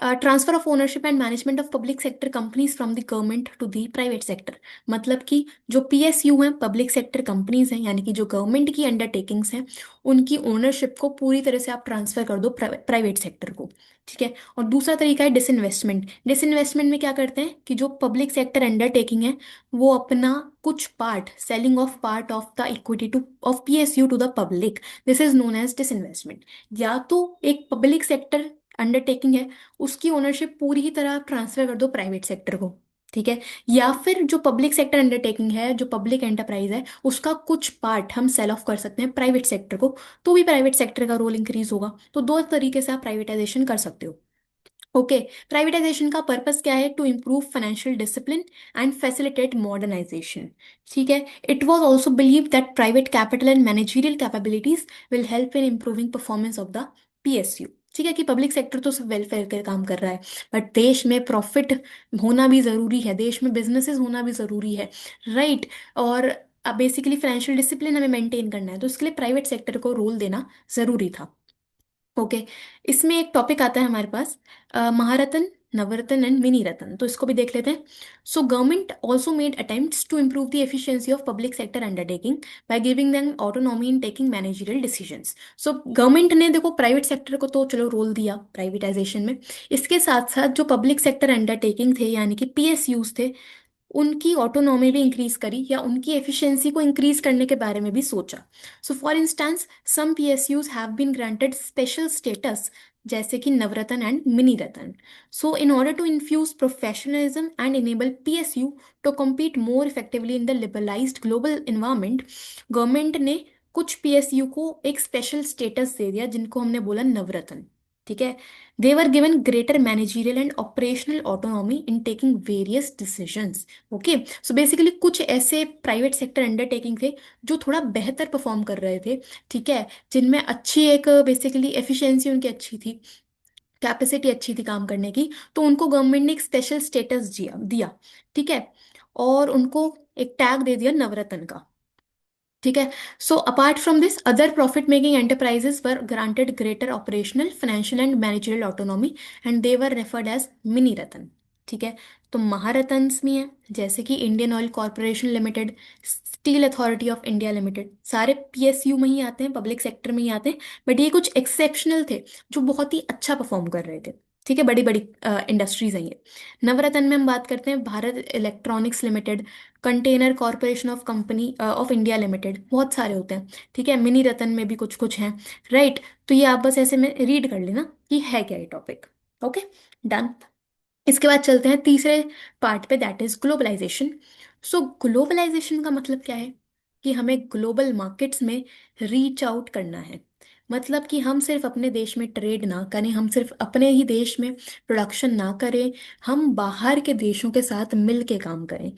transfer of ownership and management of public sector companies from the government to the private sector. मतलब कि जो पीएसयू हैं, पब्लिक सेक्टर कंपनीज हैं, यानी कि जो गवर्नमेंट की अंडरटेकिंग्स हैं, उनकी ओनरशिप को पूरी तरह से आप ट्रांसफर कर दो प्राइवेट सेक्टर को। ठीक है। और दूसरा तरीका है डिसइन्वेस्टमेंट। डिसइन्वेस्टमेंट में क्या करते हैं कि जो पब्लिक सेक्टर अंडरटेकिंग है, वो अपना कुछ part, selling of part of the equity to of PSU to the public, this is known as disinvestment. या तो एक पब्लिक सेक्टर अंडरटेकिंग है, उसकी ओनरशिप पूरी ही तरह ट्रांसफर कर दो प्राइवेट सेक्टर को। ठीक है। या फिर जो पब्लिक सेक्टर अंडरटेकिंग है, जो पब्लिक एंटरप्राइज है, उसका कुछ पार्ट हम सेल ऑफ कर सकते हैं प्राइवेट सेक्टर को, तो भी प्राइवेट सेक्टर का रोल इंक्रीज होगा। तो दो तरीके से आप प्राइवेटाइजेशन कर सकते हो। ओके। प्राइवेटाइजेशन का पर्पस क्या है? To improve financial discipline and facilitate modernization. ठीक है। It was also believe that private capital and managerial capabilities will help in improving performance of the PSU. ठीक है, कि पब्लिक सेक्टर तो सिर्फ वेलफेयर के काम कर रहा है, बट देश में प्रॉफिट होना भी जरूरी है, देश में बिजनेसेस होना भी जरूरी है, राइट। और बेसिकली फाइनेंशियल डिसिप्लिन हमें मेंटेन करना है, तो इसके लिए प्राइवेट सेक्टर को रोल देना जरूरी था। ओके। इसमें एक टॉपिक आता है हमारे पास, महारत्न, नवरत्न एंड मिनी रत्न, तो इसको भी देख लेते हैं। So government also made attempts to improve the efficiency of public sector undertaking by giving them autonomy in taking managerial decisions. So government ने देखो प्राइवेट सेक्टर को तो चलो रोल दिया प्राइवेटाइजेशन में, इसके साथ साथ जो पब्लिक सेक्टर अंडरटेकिंग थे, यानी कि पीएसयूज थे, उनकी ऑटोनॉमी भी इंक्रीज करी या उनकी एफिशिएंसी को इंक्रीज करने के बारे में भी सोचा। So for instance some PSUs have been granted special status, जैसे कि Navratna and mini Ratna. So in order to infuse professionalism and enable PSU to compete more effectively in the liberalised global environment, government ने कुछ PSU को एक special status दे दिया, जिनको हमने बोला नवरत्न। ठीक है। They were given greater managerial and operational autonomy in taking various decisions. Okay. So basically कुछ ऐसे प्राइवेट सेक्टर अंडरटेकिंग थे जो थोड़ा बेहतर परफॉर्म कर रहे थे, ठीक है, जिनमें अच्छी एक बेसिकली एफिशिएंसी उनकी अच्छी थी, कैपेसिटी अच्छी थी काम करने की, तो उनको गवर्नमेंट ने एक स्पेशल स्टेटस दिया दिया। ठीक है। और उनको एक टैग दे दिया नवरत्न का। ठीक है। So apart from this, other profit making enterprises were granted greater operational, financial and managerial autonomy, and they were referred as mini Ratan. ठीक है। तो महारत्न्स में है जैसे कि Indian Oil Corporation Limited, Steel Authority of India Limited, सारे PSU में ही आते हैं, पब्लिक सेक्टर में ही आते हैं, बट ये कुछ एक्सेप्शनल थे जो बहुत ही अच्छा परफॉर्म कर रहे थे। ठीक है, बड़ी बड़ी इंडस्ट्रीज हैं ये। नवरत्न में हम बात करते हैं Bharat electronics limited, container corporation of company of India limited, बहुत सारे होते हैं। ठीक है, मिनी रतन में भी कुछ कुछ हैं, राइट। तो ये आप बस ऐसे में रीड कर लेना कि है क्या ये टॉपिक। Okay, done. इसके बाद चलते हैं तीसरे पार्ट पे, that is globalization. So globalization का मतलब क्या है कि हमें ग्लोबल मार्केट्स में रीच आउट करना है। मतलब कि हम सिर्फ अपने देश में ट्रेड ना करें, हम सिर्फ अपने ही देश में प्रोडक्शन ना करें, हम बाहर के देशों के साथ मिल के काम करें।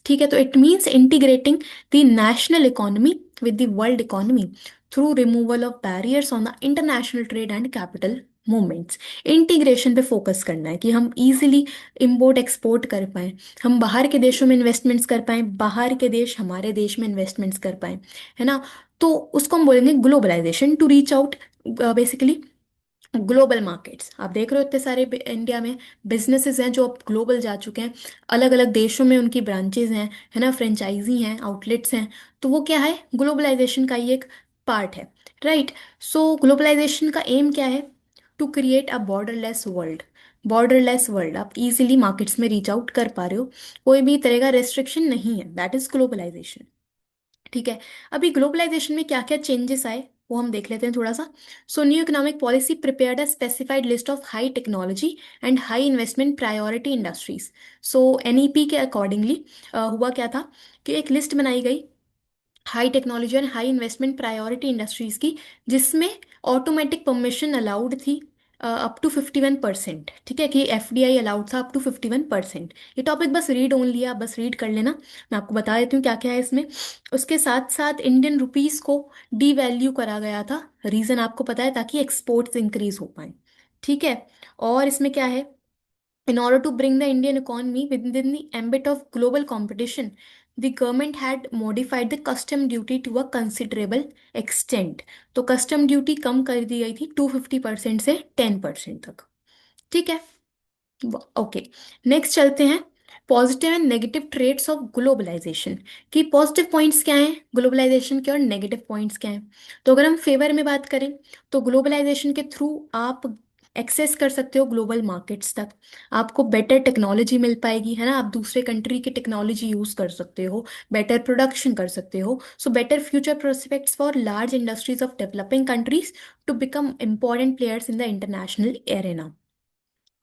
ठीक है, तो it means integrating the national economy with the world economy through removal of barriers on the international trade and capital movements. Integration पे फोकस करना है कि हम इजीली इंपोर्ट एक्सपोर्ट कर पाएं, हम बाहर के देशों में इन्वेस्टमेंट्स कर पाएं, बाहर के देश हमारे देश में इन्वेस्टमेंट्स कर पाएं, है ना। तो उसको हम बोलेंगे globalization, to reach out basically global markets. आप देख रहे हो इतने सारे इंडिया में बिजनेसेस हैं जो अब ग्लोबल जा चुके हैं, अलग अलग देशों में उनकी ब्रांचेज हैं, है ना, फ्रेंचाइजी हैं, आउटलेट्स हैं। तो वो क्या है, ग्लोबलाइजेशन का ही एक पार्ट है, राइट। सो ग्लोबलाइजेशन का एम क्या है, to create a borderless world. Borderless world, आप इजीली मार्केट्स में रीच आउट कर पा रहे हो, कोई भी तरह का रेस्ट्रिक्शन नहीं है, दैट इज ग्लोबलाइजेशन। ठीक है, अभी ग्लोबलाइजेशन में क्या क्या चेंजेस आए वो हम देख लेते हैं थोड़ा सा। सो new economic policy prepared a specified list of high technology and high investment priority industries. So NEP के अकॉर्डिंगली हुआ क्या था कि एक लिस्ट बनाई गई high technology and high investment priority industries की, जिसमें ऑटोमेटिक परमिशन अलाउड थी अप टू 51%। ठीक है, कि एफडीआई अलाउड था अप टू 51%। ये टॉपिक बस रीड ओनली है, आप बस रीड कर लेना, मैं आपको बता देती हूँ क्या क्या है इसमें। उसके साथ साथ इंडियन रुपीस को डी वैल्यू करा गया था, रीजन आपको पता है, ताकि एक्सपोर्ट्स इंक्रीज हो पाए। ठीक है, और इसमें क्या है, in order to bring the Indian economy within the ambit of global competition, the government had modified the custom duty to a considerable extent। तो कस्टम ड्यूटी कम कर दी गई थी 250% से 10% तक। ठीक है, ओके। नेक्स्ट चलते हैं positive and negative trades of globalization, कि पॉजिटिव पॉइंट्स क्या हैं ग्लोबलाइजेशन के और नेगेटिव पॉइंट्स क्या हैं। तो अगर हम फेवर में बात करें, तो ग्लोबलाइजेशन के थ्रू आप एक्सेस कर सकते हो ग्लोबल मार्केट्स तक, आपको बेटर टेक्नोलॉजी मिल पाएगी, है ना, आप दूसरे कंट्री की टेक्नोलॉजी यूज कर सकते हो, बेटर प्रोडक्शन कर सकते हो। So better future prospects for large industries of developing countries to become important players in the international arena.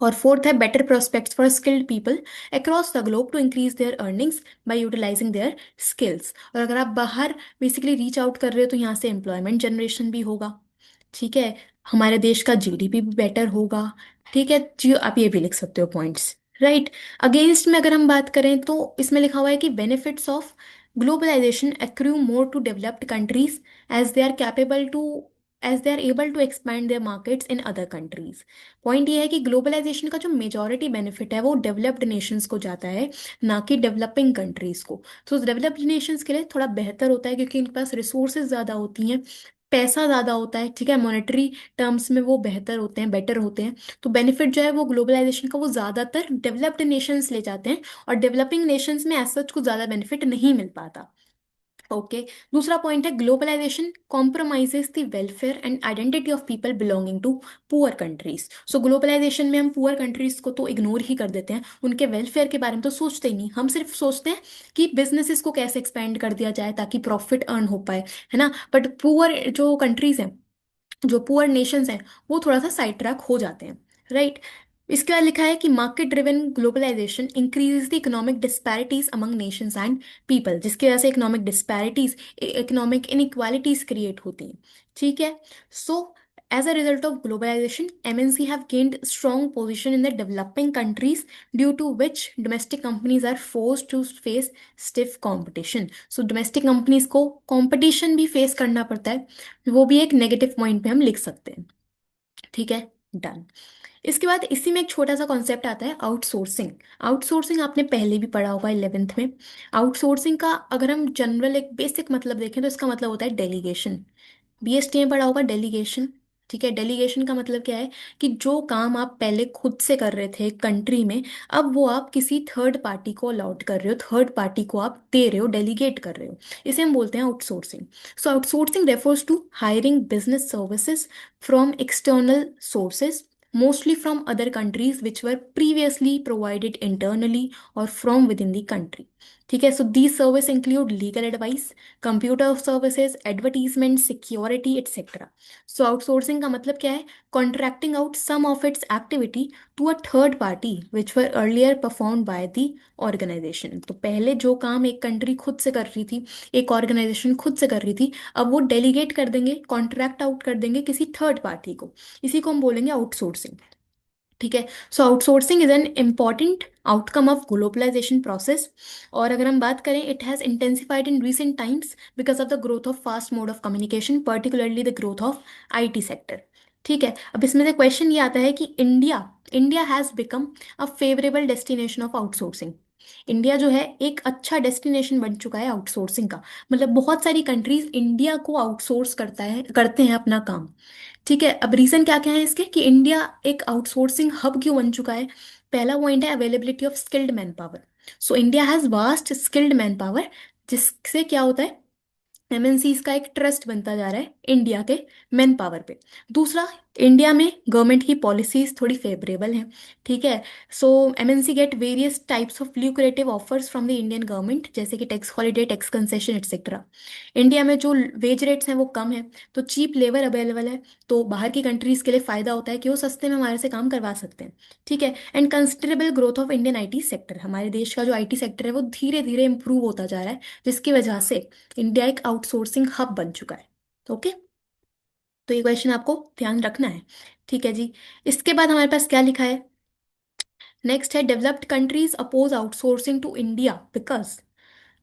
और फोर्थ है better prospects for skilled people across the globe to increase their earnings by utilizing their skills. और अगर आप बाहर basically reach out कर रहे हो तो यहाँ से एम्प्लॉयमेंट जनरेशन भी होगा। ठीक है, हमारे देश का जीडीपी भी बेटर होगा। ठीक है जी, आप ये भी लिख सकते हो पॉइंट्स, राइट। अगेंस्ट में अगर हम बात करें तो इसमें लिखा हुआ है कि benefits of globalization accrue more to developed countries as they are capable to as they are able to expand their markets in other countries. Point ये है कि ग्लोबलाइजेशन का जो मेजॉरिटी बेनिफिट है वो डेवलप्ड नेशंस को जाता है, ना कि डेवलपिंग कंट्रीज को। तो डेवलप्ड नेशंस के लिए थोड़ा बेहतर होता है क्योंकि इनके पास रिसोर्सेज ज़्यादा होती हैं, पैसा ज़्यादा होता है। ठीक है, मॉनेटरी टर्म्स में वो बेहतर होते हैं, बेटर होते हैं। तो बेनिफिट जो है वो ग्लोबलाइजेशन का वो ज़्यादातर डेवलप्ड नेशंस ले जाते हैं, और डेवलपिंग नेशंस में एज सच कुछ ज़्यादा बेनिफिट नहीं मिल पाता। ओके, दूसरा पॉइंट है globalization compromises the welfare and identity of people belonging to poor countries. So globalization में हम पुअर कंट्रीज को तो इग्नोर ही कर देते हैं, उनके वेलफेयर के बारे में तो सोचते ही नहीं, हम सिर्फ सोचते हैं कि बिजनेसेस को कैसे एक्सपेंड कर दिया जाए ताकि प्रॉफिट अर्न हो पाए, है ना। बट पुअर जो कंट्रीज हैं, जो पुअर नेशंस हैं, वो थोड़ा सा साइड ट्रैक हो जाते हैं, राइट। इसके बाद लिखा है कि market driven globalization increase the economic disparities among nations and people, जिसकी वजह से economic disparities, economic inequalities create होती हैं। ठीक है, सो as a result of globalization, MNC have gained strong position in the developing countries, due to which domestic companies are forced to face stiff competition। So domestic companies को competition भी face करना पड़ता है, वो भी एक नेगेटिव पॉइंट पे हम लिख सकते हैं। ठीक है, डन। इसके बाद इसी में एक छोटा सा कॉन्सेप्ट आता है आउटसोर्सिंग। आउटसोर्सिंग आपने पहले भी पढ़ा होगा 11th में। आउटसोर्सिंग का अगर हम जनरल एक बेसिक मतलब देखें तो इसका मतलब होता है डेलीगेशन। बीएसटी में पढ़ा होगा डेलीगेशन। ठीक है, डेलीगेशन का मतलब क्या है कि जो काम आप पहले खुद से कर रहे थे कंट्री में, अब वो आप किसी थर्ड पार्टी को अलॉट कर रहे हो, थर्ड पार्टी को आप दे रहे हो, डेलीगेट कर रहे हो। इसे हम बोलते हैं outsourcing. So outsourcing refers to hiring business services from external sources, mostly from other countries which were previously provided internally or from within the country। ठीक है, so these service include legal advice, computer services, advertisement, security etcetera. So outsourcing का मतलब क्या है? Contracting out some of its activity to a third party which were earlier perform by the organization. तो पहले जो काम एक कंट्री खुद से कर रही थी, एक ऑर्गेनाइजेशन खुद से कर रही थी, अब वो डेलीगेट कर देंगे, कॉन्ट्रैक्ट आउट कर देंगे किसी थर्ड पार्टी को। इसी को हम बोलेंगे आउटसोर्सिंग। ठीक है, so outsourcing is an important outcome of globalisation process. और अगर हम बात करें, it has intensified in recent times because of the growth of fast mode of communication, particularly the growth of IT sector. ठीक है, अब इसमें से क्वेश्चन ये आता है कि India India has become a favourable destination of outsourcing. India जो है एक अच्छा डेस्टिनेशन बन चुका है आउटसोर्सिंग का। मतलब बहुत सारी कंट्रीज इंडिया को आउटसोर्स करते हैं अपना काम। ठीक है, अब रीजन क्या क्या है इसके कि इंडिया एक आउटसोर्सिंग हब क्यों बन चुका है? पहला पॉइंट है availability of skilled man power. So India has vast skilled man power, जिससे क्या होता है, एमएनसीज का एक ट्रस्ट बनता जा रहा है इंडिया के मैन पावर पे। दूसरा, इंडिया में गवर्नमेंट की पॉलिसीज थोड़ी फेवरेबल हैं। ठीक है, so MNC get various types of lucrative offers from the Indian government, जैसे कि tax holiday, tax concession etcetera. India में जो वेज रेट्स हैं वो कम है, तो चीप लेबर अवेलेबल है। तो बाहर की कंट्रीज के लिए फायदा होता है कि वो सस्ते में हमारे से काम करवा सकते हैं। ठीक है, and considerable growth of Indian IT sector. हमारे देश का जो आईटी सेक्टर है वो धीरे धीरे इंप्रूव होता जा रहा है, जिसकी वजह से इंडिया एक आउटसोर्सिंग हब बन चुका है। ओके, तो ये क्वेश्चन आपको ध्यान रखना है। ठीक है जी, इसके बाद हमारे पास क्या लिखा है? नेक्स्ट है developed countries oppose outsourcing to India because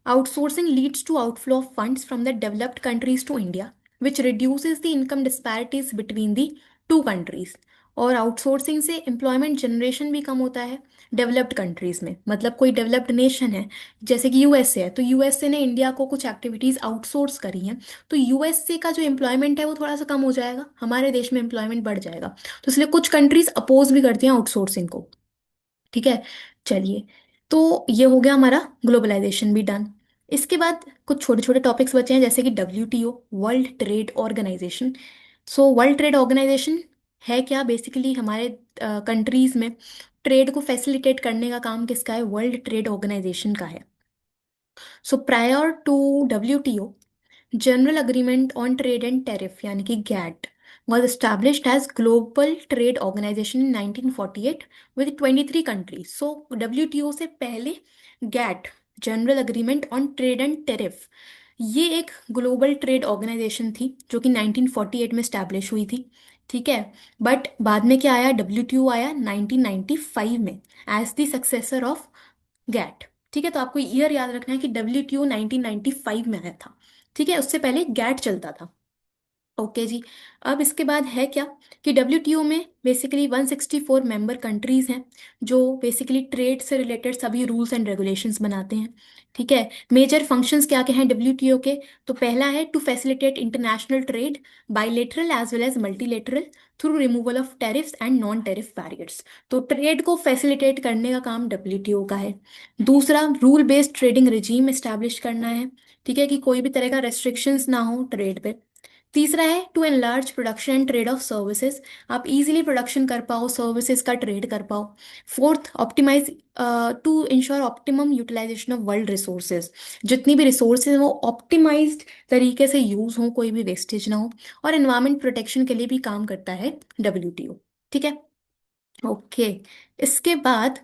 outsourcing leads to outflow of funds from the developed countries to India, which reduces the income disparities between the two countries. और आउटसोर्सिंग से एम्प्लॉयमेंट जनरेशन भी कम होता है developed countries में। मतलब कोई developed nation है, जैसे कि यूएसए है, तो यूएसए ने इंडिया को कुछ एक्टिविटीज आउटसोर्स करी हैं, तो यूएसए का जो एम्प्लॉयमेंट है वो थोड़ा सा कम हो जाएगा, हमारे देश में एम्प्लॉयमेंट बढ़ जाएगा। तो इसलिए कुछ कंट्रीज अपोज भी करती हैं आउटसोर्सिंग को। ठीक है, चलिए, तो ये हो गया हमारा ग्लोबलाइजेशन भी डन। इसके बाद कुछ छोटे छोटे टॉपिक्स बचे हैं, जैसे कि WTO, world trade organization. So world trade organization है क्या? बेसिकली हमारे कंट्रीज में ट्रेड को फैसिलिटेट करने का काम किसका है? वर्ल्ड ट्रेड ऑर्गेनाइजेशन का है। So prior to WTO, general agreement on trade and tariff यानी कि GATT was established as Global Trade Organization in 1948 with 23 countries. So WTO से पहले GATT, general agreement on trade and tariff, ये एक global trade organisation थी जो कि 1948 में स्टैब्लिश हुई थी। ठीक है, बट बाद में क्या आया? WTO आया 1995 में as the successor of GATT. ठीक है, तो आपको ईयर याद रखना है कि WTO 1995 में आया था। ठीक है, उससे पहले गैट चलता था। ओके जी, अब इसके बाद है क्या कि डब्ल्यूटीओ में बेसिकली 164 मेंबर कंट्रीज हैं, जो बेसिकली ट्रेड से रिलेटेड सभी रूल्स एंड रेगुलेशंस बनाते हैं। ठीक है, मेजर फंक्शंस क्या क्या हैं डब्ल्यूटीओ के? तो पहला है to facilitate international trade, bilateral as well as multilateral, through removal of tariffs and non tariff barriers. तो ट्रेड को फैसिलिटेट करने का काम डब्ल्यूटीओ का है। दूसरा, rule based trading regime establish करना है। ठीक है, कि कोई भी तरह का रेस्ट्रिक्शंस ना हो ट्रेड पे। तीसरा है to enlarge production and trade of services, आप इजीली प्रोडक्शन कर पाओ, सर्विसेज का ट्रेड कर पाओ। Fourth, optimize to ensure optimum utilization of world resources, जितनी भी रिसोर्सेज हैं वो ऑप्टिमाइज्ड तरीके से यूज हो, कोई भी वेस्टेज ना हो। और एनवायरमेंट प्रोटेक्शन के लिए भी काम करता है डब्ल्यूटीओ। ठीक है, ओके, इसके बाद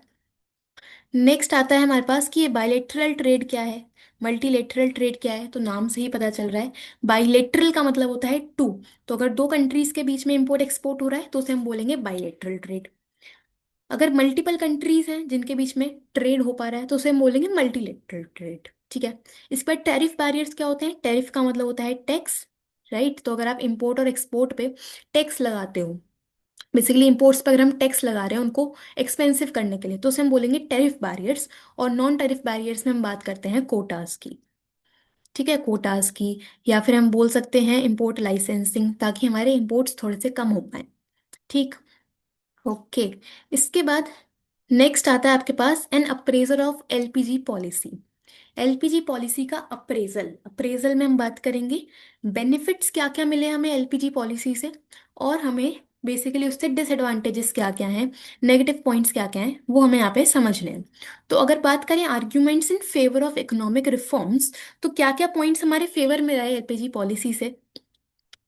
नेक्स्ट आता है हमारे पास कि ये बायलेटरल ट्रेड क्या है, मल्टीलेटरल ट्रेड क्या है। तो नाम से ही पता चल रहा है, बायलेटरल का मतलब होता है टू। तो अगर दो कंट्रीज के बीच में इंपोर्ट एक्सपोर्ट हो रहा है तो उसे हम बोलेंगे बायलेटरल ट्रेड। अगर मल्टीपल कंट्रीज हैं जिनके बीच में ट्रेड हो पा रहा है तो उसे हम बोलेंगे मल्टीलेटरल ट्रेड। ठीक है, इस पर टैरिफ बैरियर्स क्या होते हैं? टैरिफ का मतलब होता है टैक्स, राइट। तो अगर आप इंपोर्ट और एक्सपोर्ट पे टैक्स लगाते हो, बेसिकली इंपोर्ट्स पर अगर हम टैक्स लगा रहे हैं उनको एक्सपेंसिव करने के लिए, तो उसे हम बोलेंगे टैरिफ बैरियर्स। और नॉन टैरिफ बैरियर्स में हम बात करते हैं कोटास की। ठीक है, कोटास की, या फिर हम बोल सकते हैं इंपोर्ट लाइसेंसिंग, ताकि हमारे इंपोर्ट्स थोड़े से कम हो पाए। ठीक, ओके, इसके बाद नेक्स्ट आता है आपके पास an appraisal of LPG policy. LPG policy का अप्रेजल, अप्रेजल में हम बात करेंगे बेनिफिट्स क्या क्या मिले हमें एलपीजी पॉलिसी से, और हमें बेसिकली उससे डिसएडवांटेजेस क्या क्या हैं, नेगेटिव पॉइंट्स क्या क्या हैं, वो हमें यहाँ पे समझने हैं। तो अगर बात करें arguments in favour of economic reforms, तो क्या क्या पॉइंट्स हमारे फेवर में रहे एलपीजी पॉलिसी से।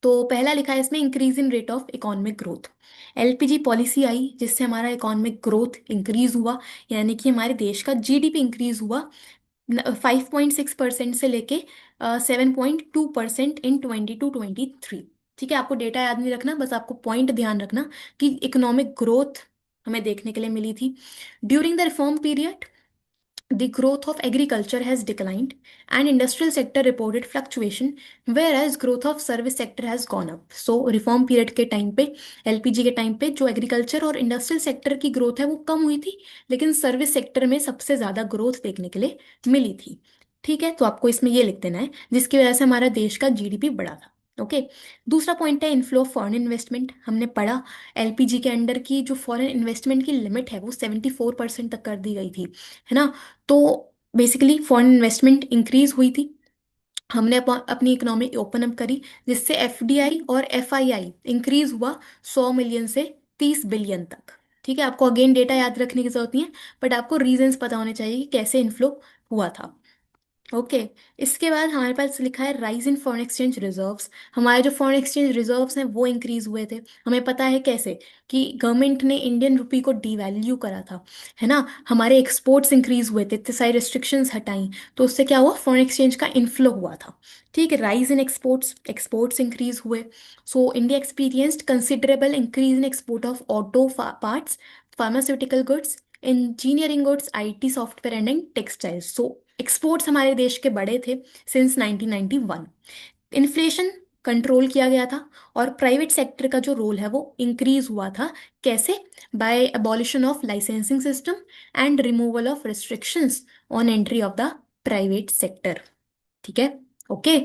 तो पहला लिखा है इसमें increase in rate of economic growth. LPG policy आई जिससे हमारा इकोनॉमिक ग्रोथ इंक्रीज हुआ, यानी कि हमारे देश का जीडीपी इंक्रीज हुआ 5.6% से लेके 7.2% इन 2022-23। ठीक है, आपको डेटा याद नहीं रखना, बस आपको पॉइंट ध्यान रखना कि इकोनॉमिक ग्रोथ हमें देखने के लिए मिली थी। During the reform period the growth of agriculture has declined and industrial sector reported fluctuation, whereas growth of service sector has gone up. So reform period के टाइम पे, एलपीजी के टाइम पे जो एग्रीकल्चर और इंडस्ट्रियल सेक्टर की growth है वो कम हुई थी, लेकिन सर्विस सेक्टर में सबसे ज्यादा ग्रोथ देखने के लिए मिली थी। ठीक है, तो आपको इसमें ये लिख देना है जिसकी वजह से हमारा देश का जीडीपी बढ़ा था। ओके, दूसरा पॉइंट है इनफ्लो ऑफ फॉरेन इन्वेस्टमेंट। हमने पढ़ा एलपीजी के अंडर की जो फॉरेन इन्वेस्टमेंट की लिमिट है वो 74% तक कर दी गई थी, है ना। तो बेसिकली फॉरेन इन्वेस्टमेंट इंक्रीज हुई थी, हमने अपनी इकोनॉमी ओपन अप करी, जिससे एफडीआई और एफआईआई इंक्रीज हुआ 100 मिलियन से 30 बिलियन तक। ठीक है, आपको अगेन डेटा याद रखने की जरूरत नहीं है, बट आपको रीजंस पता होने चाहिए कि कैसे इन्फ्लो हुआ था। ओके, इसके बाद हमारे पास लिखा है rise in foreign exchange reserves. हमारे जो फॉरेन एक्सचेंज रिजर्व्स हैं वो इंक्रीज हुए थे। हमें पता है कैसे, कि गवर्नमेंट ने इंडियन रुपी को डीवैल्यू करा था, है ना। हमारे एक्सपोर्ट्स इंक्रीज हुए थे, इतने सारी रिस्ट्रिक्शंस हटाई, तो उससे क्या हुआ, फॉरेन एक्सचेंज का इन्फ्लो हुआ था। ठीक है, rise in exports, exports increase हुए। So India experienced considerable increase in export of auto parts, pharmaceutical goods, engineering goods, IT software and textiles. So exports हमारे देश के बड़े थे सिंस 1991। इन्फ्लेशन कंट्रोल किया गया था, और प्राइवेट सेक्टर का जो रोल है वो इंक्रीज हुआ था। कैसे, by abolition of licensing system and removal of restrictions on entry of the private sector. ठीक है, ओके।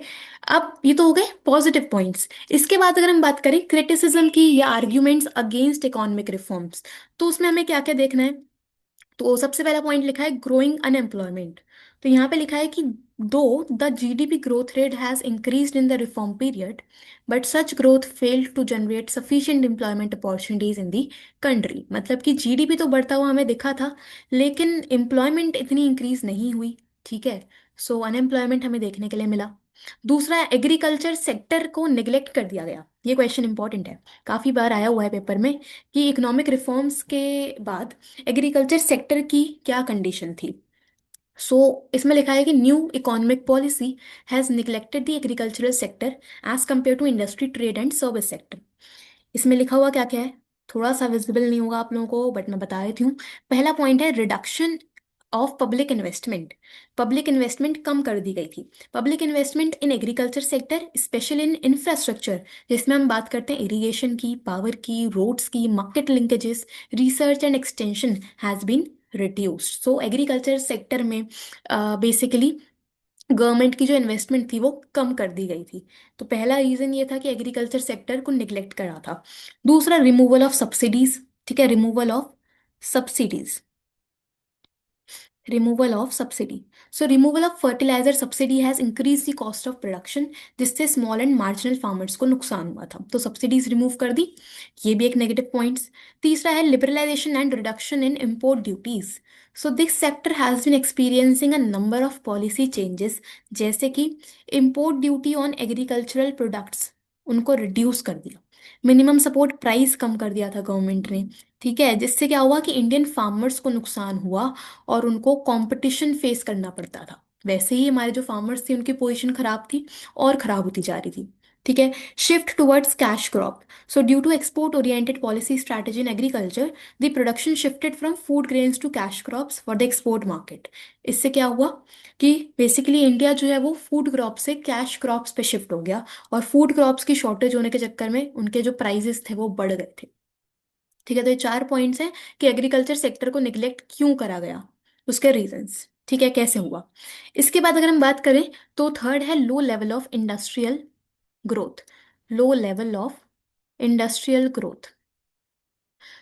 अब ये तो हो गए पॉजिटिव पॉइंट्स। इसके बाद अगर हम बात करें क्रिटिसिज्म की या आर्ग्यूमेंट्स अगेंस्ट इकोनॉमिक रिफॉर्म्स, तो उसमें हमें क्या क्या देखना है। तो सबसे पहला पॉइंट लिखा है ग्रोइंग अनएम्प्लॉयमेंट। तो यहाँ पे लिखा है कि though the GDP growth rate has increased in the reform period, but such growth failed to generate sufficient employment opportunities in the country. मतलब कि जीडीपी तो बढ़ता हुआ हमें दिखा था, लेकिन एम्प्लॉयमेंट इतनी इंक्रीज नहीं हुई। ठीक है, सो अनएम्प्लॉयमेंट हमें देखने के लिए मिला। दूसरा, एग्रीकल्चर सेक्टर को निगलेक्ट कर दिया गया। ये क्वेश्चन इंपॉर्टेंट है, काफी बार आया हुआ है पेपर में, कि इकोनॉमिक रिफॉर्म्स के बाद एग्रीकल्चर सेक्टर की क्या कंडीशन थी। सो इसमें लिखा है कि new economic policy has neglected the agricultural sector as compare to industry, trade and service sector. इसमें लिखा हुआ क्या क्या है, थोड़ा सा विजिबल नहीं होगा आप लोगों को, बट मैं बता देती हूँ। पहला पॉइंट है reduction of public investment. Public investment कम कर दी गई थी। Public investment in agriculture sector, special in infrastructure, जिसमें हम बात करते हैं इरिगेशन की, पावर की, रोड्स की, market linkages, research and extension, has been reduced. So agriculture sector में बेसिकली गवर्नमेंट की जो इन्वेस्टमेंट थी वो कम कर दी गई थी। तो पहला रीजन ये था कि एग्रीकल्चर सेक्टर को निगलेक्ट करा था। दूसरा, रिमूवल ऑफ सब्सिडीज। ठीक है, removal of subsidies, removal of subsidy. So removal of fertilizer subsidy has increase the cost of production, जिससे स्मॉल एंड मार्जिनल फार्मर्स को नुकसान हुआ था, तो सब्सिडीज रिमूव कर दी। ये भी एक नेगेटिव पॉइंट्स। तीसरा है liberalization and reduction in import duties. So this sector has been experiencing a number of policy changes, जैसे कि import duty on agricultural products, उनको रिड्यूस कर दिया। मिनिमम सपोर्ट प्राइस कम कर दिया था गवर्नमेंट ने। ठीक है, जिससे क्या हुआ कि इंडियन फार्मर्स को नुकसान हुआ, और उनको कंपटीशन फेस करना पड़ता था। वैसे ही हमारे जो फार्मर्स थे उनकी पोजीशन खराब थी, और खराब होती जा रही थी। ठीक है, shift towards cash crop. So due to export oriented policy strategy in agriculture, the production shifted from food grains to cash crops for the export market. इससे क्या हुआ कि बेसिकली इंडिया जो है वो फूड क्रॉप से कैश क्रॉप्स पे shift हो गया, और फूड क्रॉप्स की शॉर्टेज होने के चक्कर में उनके जो प्राइजेस थे वो बढ़ गए थे। ठीक है, तो ये चार पॉइंट्स हैं कि एग्रीकल्चर सेक्टर को निगलेक्ट क्यों करा गया, उसके रीजंस। ठीक है, कैसे हुआ। इसके बाद अगर हम बात करें, तो थर्ड है low level of industrial growth. Low level of industrial growth.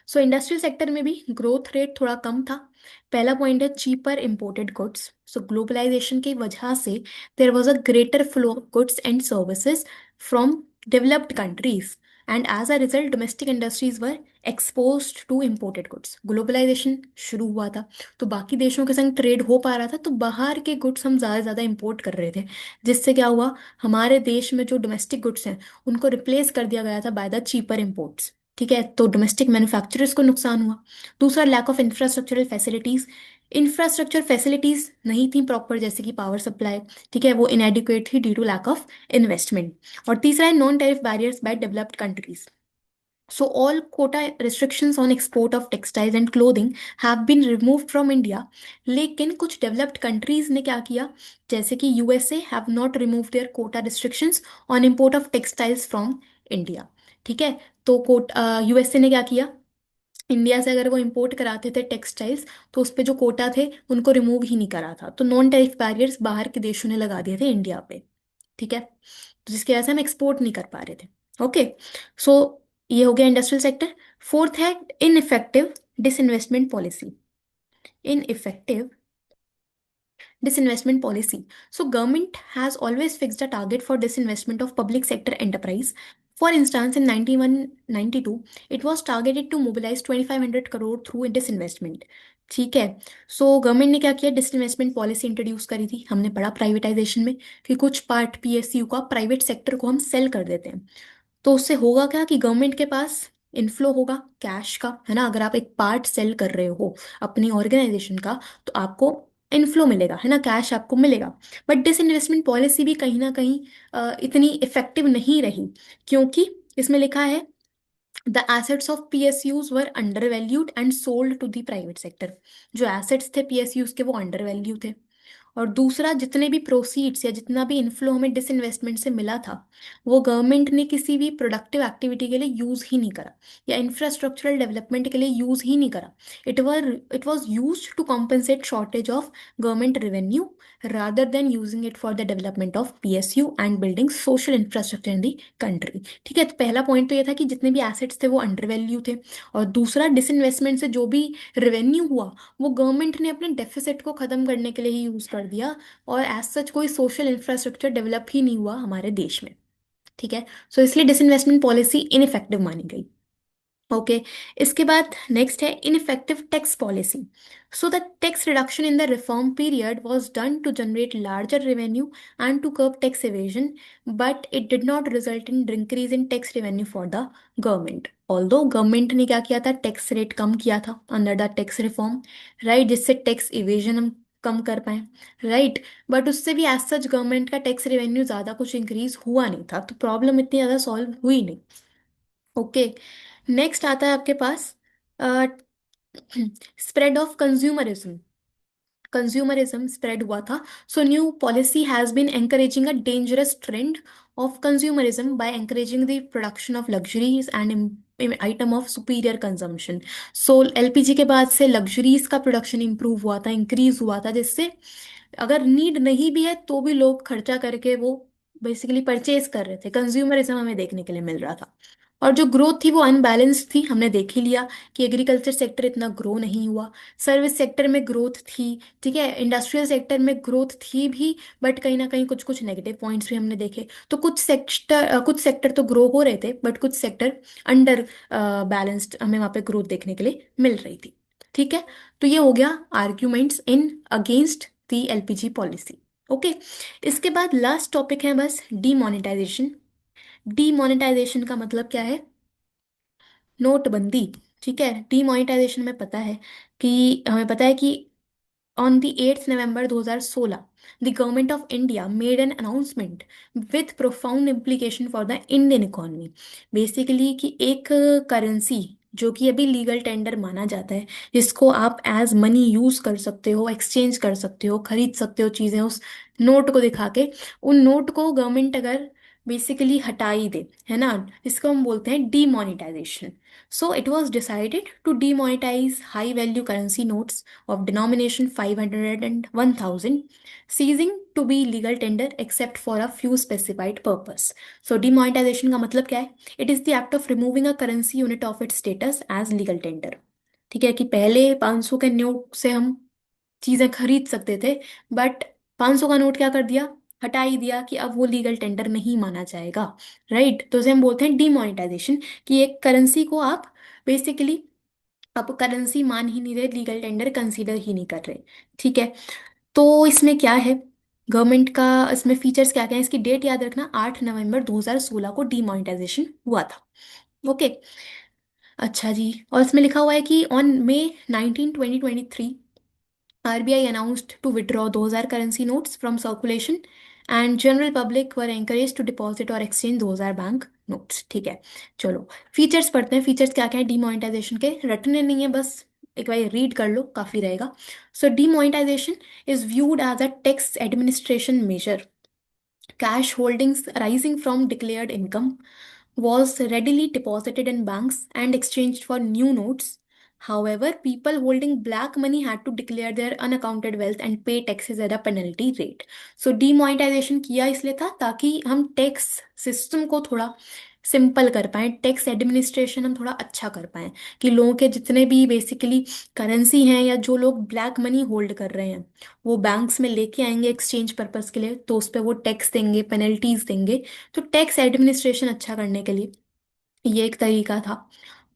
So industrial sector में भी ग्रोथ रेट थोड़ा कम था। पहला पॉइंट है cheaper imported goods. So globalization की वजह से there was a greater flow of goods and services from developed countries, and as a result domestic industries were exposed to imported goods. Globalization शुरू हुआ था, तो बाकी देशों के संग ट्रेड हो पा रहा था, तो बाहर के गुड्स हम ज़्यादा से ज़्यादा इम्पोर्ट कर रहे थे, जिससे क्या हुआ, हमारे देश में जो डोमेस्टिक गुड्स हैं उनको रिप्लेस कर दिया गया था बाय द चीपर इम्पोर्ट्स। ठीक है, तो डोमेस्टिक मैन्युफैक्चरर्स को नुकसान हुआ। दूसरा, lack of infrastructural facilities. Infrastructure facilities नहीं थी प्रॉपर, जैसे कि पावर सप्लाई, ठीक है, वो इनएडिक्वेट थी due to lack of investment. और तीसरा है non tariff barriers by developed countries. So all quota restrictions on export of textiles and clothing have been removed from India. लेकिन कुछ डेवलप्ड कंट्रीज ने क्या किया, जैसे कि USA have not remove their quota restrictions on import of textiles from India. ठीक है, तो यूएसए ने क्या किया, इंडिया से अगर वो इंपोर्ट कराते थे टेक्सटाइल्स, तो उस पे जो कोटा थे उनको रिमूव ही नहीं करा था, तो नॉन टैरिफ बैरियर्स बाहर के देशों ने लगा दिए थे इंडिया पे। ठीक है, तो जिसकी वजह से हम एक्सपोर्ट नहीं कर पा रहे थे। ओके, सो ये हो गया इंडस्ट्रियल सेक्टर। फोर्थ है ineffective disinvestment policy. Ineffective disinvestment policy. So government has always fixed a target for disinvestment of public sector enterprise. For instance, in 91-92, it was targeted to mobilize 2500 crore through disinvestment. ठीक है, सो government ने क्या किया, disinvestment policy introduce करी थी। हमने पढ़ा privatisation में कि कुछ पार्ट पीएसयू का प्राइवेट सेक्टर को हम सेल कर देते हैं, तो उससे होगा क्या कि गवर्नमेंट के पास इनफ्लो होगा कैश का, है ना। अगर आप एक पार्ट सेल कर रहे हो अपनी ऑर्गेनाइजेशन का, तो आपको इनफ्लो मिलेगा, है ना, कैश आपको मिलेगा। बट डिसइन्वेस्टमेंट पॉलिसी भी कहीं ना कहीं इतनी इफेक्टिव नहीं रही, क्योंकि इसमें लिखा है the assets of PSUs were under valued and sold to the private sector. जो एसेट्स थे पीएसयूज के वो अंडर वैल्यू थे। और दूसरा, जितने भी प्रोसीड्स या जितना भी इनफ्लो हमें डिसइन्वेस्टमेंट से मिला था, वो गवर्नमेंट ने किसी भी प्रोडक्टिव एक्टिविटी के लिए यूज ही नहीं करा, या इंफ्रास्ट्रक्चरल डेवलपमेंट के लिए यूज ही नहीं करा। It was use to compensate shortage of government revenue rather than using it for the development of PSU and building social infrastructure in the country. ठीक है, तो पहला पॉइंट तो ये था कि जितने भी एसेट्स थे वो अंडर वैल्यू थे। और दूसरा, डिसइन्वेस्टमेंट से जो भी रेवेन्यू हुआ, वो गवर्नमेंट ने अपने डेफिसिट को खत्म करने के लिए ही यूज कर दिया, और एज सच कोई सोशल इंफ्रास्ट्रक्चर डेवलप ही नहीं हुआ हमारे देश में। ठीक है, सो इसलिए डिसइन्वेस्टमेंट पॉलिसी इनइफेक्टिव मानी गई। ओके, इसके बाद नेक्स्ट है ineffective tax policy. So the tax reduction in the reform period was done to generate larger revenue and to curb tax evasion, but it did not result in increase in tax revenue for the government. Although government ने क्या किया था, tax rate कम किया था under the tax reform, right, जिससे tax evasion हम कम कर पाए, राइट। बट उससे भी एज सच गवर्नमेंट का टैक्स रेवेन्यू ज़्यादा कुछ इंक्रीज हुआ नहीं था, तो प्रॉब्लम इतनी ज़्यादा सॉल्व हुई नहीं। ओके, नेक्स्ट आता है आपके पास spread of consumerism. Consumerism spread हुआ था। So new policy has been encouraging a dangerous trend of consumerism by encouraging the production of luxuries and item of superior consumption. सो एलपीजी के बाद से लग्जरीज का प्रोडक्शन इंप्रूव हुआ था, increase हुआ था, जिससे अगर नीड नहीं भी है तो भी लोग खर्चा करके वो बेसिकली परचेज कर रहे थे। कंज्यूमरिज्म हमें देखने के लिए मिल रहा था। और जो ग्रोथ थी वो अनबैलेंस्ड थी, हमने देख ही लिया कि एग्रीकल्चर सेक्टर इतना ग्रो नहीं हुआ, सर्विस सेक्टर में ग्रोथ थी, ठीक है, इंडस्ट्रियल सेक्टर में ग्रोथ थी भी, बट कहीं ना कहीं कुछ कुछ नेगेटिव पॉइंट्स भी हमने देखे। तो कुछ सेक्टर तो ग्रो हो रहे थे, बट कुछ सेक्टर अंडर बैलेंस्ड हमें वहाँ पे ग्रोथ देखने के लिए मिल रही थी। ठीक है, तो ये हो गया arguments in against the LPG policy. Okay, इसके बाद लास्ट टॉपिक है बस डीमोनेटाइजेशन। डीमोनेटाइजेशन का मतलब क्या है, नोटबंदी। ठीक है, डीमोनेटाइजेशन में पता है कि हमें पता है कि On the 8th November 2016, the government of India made an announcement with profound implication for the Indian economy. Basically कि एक करेंसी जो कि अभी लीगल टेंडर माना जाता है, जिसको आप एज मनी यूज कर सकते हो, एक्सचेंज कर सकते हो, खरीद सकते हो चीजें उस नोट को दिखा के, उन नोट को गवर्नमेंट अगर बेसिकली हटा ही दे, है ना, इसको हम बोलते हैं demonetization. So it was decided to demonetize high value currency notes of denomination 500 and 1000, ceasing to be legal tender except for a few specified purpose. So demonetization का मतलब क्या है, it is the act of removing a currency unit of its status as legal tender। ठीक है, कि पहले 500 के note से हम चीजें खरीद सकते थे, बट 500 का नोट क्या कर दिया, हटा ही दिया कि अब वो लीगल टेंडर नहीं माना जाएगा। राइट, तो उसे हम बोलते हैं डीमोनेटाइजेशन, कि एक करेंसी को आप बेसिकली अब करेंसी मान ही नहीं रहे, लीगल टेंडर कंसीडर ही नहीं कर रहे। ठीक है, तो इसमें क्या है, गवर्नमेंट का इसमें फीचर्स क्या क्या है, इसकी डेट याद रखना, 8 नवंबर 2016 को डीमोनेटाइजेशन हुआ था। ओके, अच्छा जी, और इसमें लिखा हुआ है कि on May 19 2023 RBI announced to withdraw those are currency notes from circulation and general public were encouraged to deposit or exchange those are bank notes। ठीक है, चलो फीचर्स पढ़ते हैं। फीचर्स क्या क्या है डिमोनेटाइजेशन के, रटने नहीं है बस, एक बार रीड कर लो, काफी रहेगा। So demonetisation is viewed as a tax administration measure. Cash holdings arising from declared income was readily deposited in banks and exchanged for new notes. However, people holding black money had to declare their unaccounted wealth and pay taxes at a penalty rate. So demonetization किया इसलिए था ताकि हम tax system को थोड़ा simple कर पाएं, tax administration हम थोड़ा अच्छा कर पाएं, कि लोगों के जितने भी बेसिकली करेंसी हैं या जो लोग ब्लैक मनी होल्ड कर रहे हैं वो बैंक्स में लेके आएंगे एक्सचेंज पर्पस के लिए, तो उस पर वो टैक्स देंगे, पेनल्टीज देंगे। तो टैक्स एडमिनिस्ट्रेशन अच्छा करने के लिए ये एक तरीका था।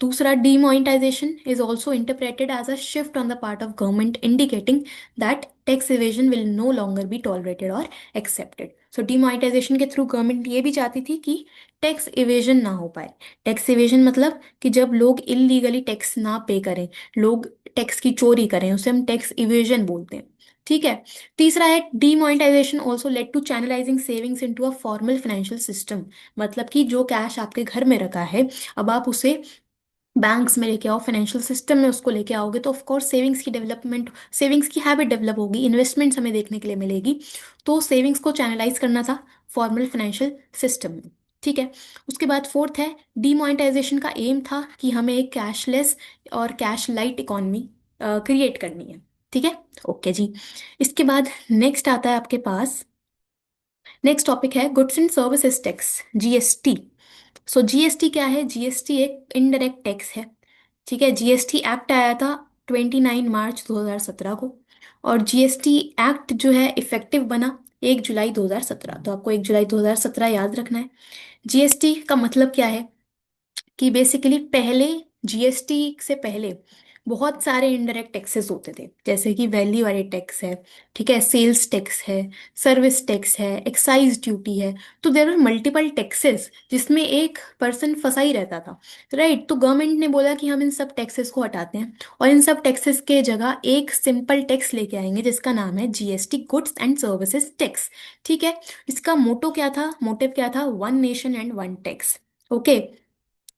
दूसरा, demonetization is also interpreted as a shift on the part of government indicating that tax evasion will no longer be tolerated और एक्सेप्टेड। सो डीमोनेटाइजेशन के थ्रू गवर्नमेंट ये भी चाहती थी कि टैक्स इवेजन ना हो पाए। टैक्स इवेजन मतलब कि जब लोग इलीगली टैक्स ना पे करें, लोग टैक्स की चोरी करें, उसे हम टैक्स इवेजन बोलते हैं। ठीक है, तीसरा है demonetization also led to channelizing savings into a formal financial system. मतलब कि जो कैश आपके घर में रखा है, अब आप उसे बैंक्स में लेके आओ, फाइनेंशियल सिस्टम में उसको लेके आओगे, तो ऑफ कोर्स सेविंग्स की डेवलपमेंट, सेविंग्स की हैबिट डेवलप होगी, इन्वेस्टमेंट्स हमें देखने के लिए मिलेगी। तो सेविंग्स को चैनलाइज करना था फॉर्मल फाइनेंशियल सिस्टम में। ठीक है, उसके बाद फोर्थ है, डीमोनेटाइजेशन का एम था कि हमें एक कैशलेस और कैश लाइट इकोनॉमी क्रिएट करनी है। ठीक है, ओके जी। इसके बाद नेक्स्ट आता है आपके पास, नेक्स्ट टॉपिक है goods and services tax, GST. So GST क्या है, जीएसटी एक इनडायरेक्ट टैक्स है। ठीक है, जीएसटी एक्ट आया था 29 मार्च 2017 को, और जीएसटी एक्ट जो है इफेक्टिव बना 1 जुलाई 2017। तो आपको 1 जुलाई 2017 याद रखना है। जीएसटी का मतलब क्या है, कि बेसिकली पहले, जीएसटी से पहले बहुत सारे इनडायरेक्ट टैक्सेस होते थे, जैसे कि वैल्यू एडेड टैक्स है, ठीक है, सेल्स टैक्स है, सर्विस टैक्स है, एक्साइज ड्यूटी है। तो देर आर मल्टीपल टैक्सेस जिसमें एक पर्सन फंसा ही रहता था। राइट, तो गवर्नमेंट ने बोला कि हम इन सब टैक्सेस को हटाते हैं और इन सब टैक्सेस के जगह एक सिंपल टैक्स लेके आएंगे जिसका नाम है GST, goods and services tax. ठीक है, इसका मोटो क्या था, मोटिव क्या था, one nation and one tax. Okay,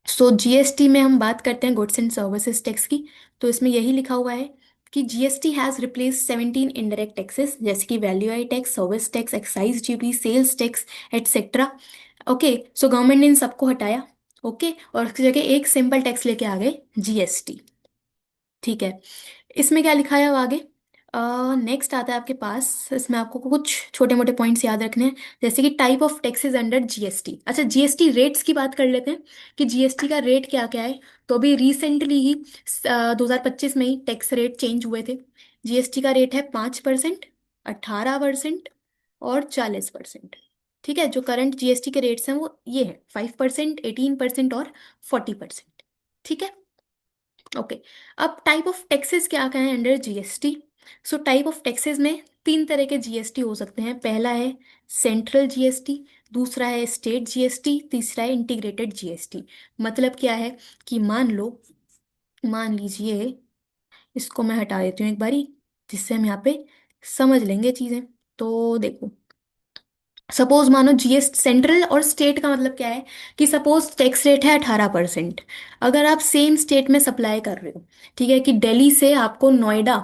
so GST में हम बात करते हैं गुड्स एंड सर्विसेज टैक्स की, तो इसमें यही लिखा हुआ है कि GST has replace 17 indirect taxes, जैसे कि value added tax, service tax, excise duty, sales tax etcetera. Okay, so government ने इन सबको हटाया। ओके, और उसकी जगह एक सिंपल टैक्स लेके आ गए, जीएसटी। ठीक है, इसमें क्या लिखा है अब आगे, नेक्स्ट आता है आपके पास, इसमें आपको कुछ छोटे मोटे पॉइंट्स याद रखने हैं, जैसे कि type of taxes under GST. अच्छा, जीएसटी रेट्स की बात कर लेते हैं कि जीएसटी का रेट क्या क्या है। तो अभी रिसेंटली ही 2025 में ही टैक्स रेट चेंज हुए थे। जीएसटी का रेट है 5%, 18% और 40%। ठीक है, जो करंट जीएसटी के रेट्स हैं वो ये है, 5%, 18% और 40%। ठीक है, ओके। अब टाइप ऑफ टैक्सेस क्या क्या है under GST. So type of taxes में तीन तरह के जीएसटी हो सकते हैं। पहला है सेंट्रल जीएसटी, दूसरा है स्टेट जीएसटी, तीसरा है इंटीग्रेटेड जीएसटी। मतलब क्या है, कि मान लीजिए, इसको मैं हटा देती हूँ एक बारी, जिससे हम यहाँ पे समझ लेंगे चीजें। तो देखो, सपोज मानो जीएस सेंट्रल और स्टेट का मतलब क्या है, कि सपोज टैक्स रेट है 18%। अगर आप सेम स्टेट में सप्लाई कर रहे हो, ठीक है, कि दिल्ली से आपको नोएडा,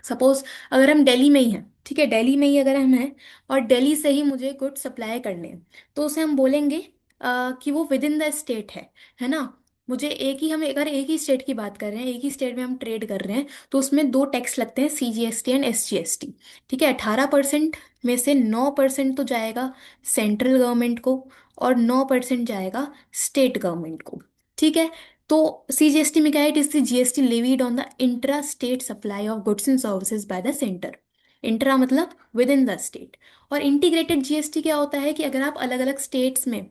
सपोज अगर हम दिल्ली में ही हैं, ठीक है, दिल्ली में ही अगर हम हैं और दिल्ली से ही मुझे गुड सप्लाई करने हैं, तो उसे हम बोलेंगे कि वो विद इन द स्टेट है ना। मुझे एक ही, हम अगर एक ही स्टेट की बात कर रहे हैं, एक ही स्टेट में हम ट्रेड कर रहे हैं, तो उसमें दो टैक्स लगते हैं, सीजीएसटी एंड एसजीएसटी। ठीक है, 18% में से 9% तो जाएगा सेंट्रल गवर्नमेंट को और 9% जाएगा स्टेट गवर्नमेंट को। ठीक है, तो सीजीएसटी में क्या है, it is the GST levied on the intra state supply of goods and services by the centre. Intra मतलब विद इन द स्टेट। और इंटीग्रेटेड जीएसटी क्या होता है कि अगर आप अलग अलग स्टेट्स में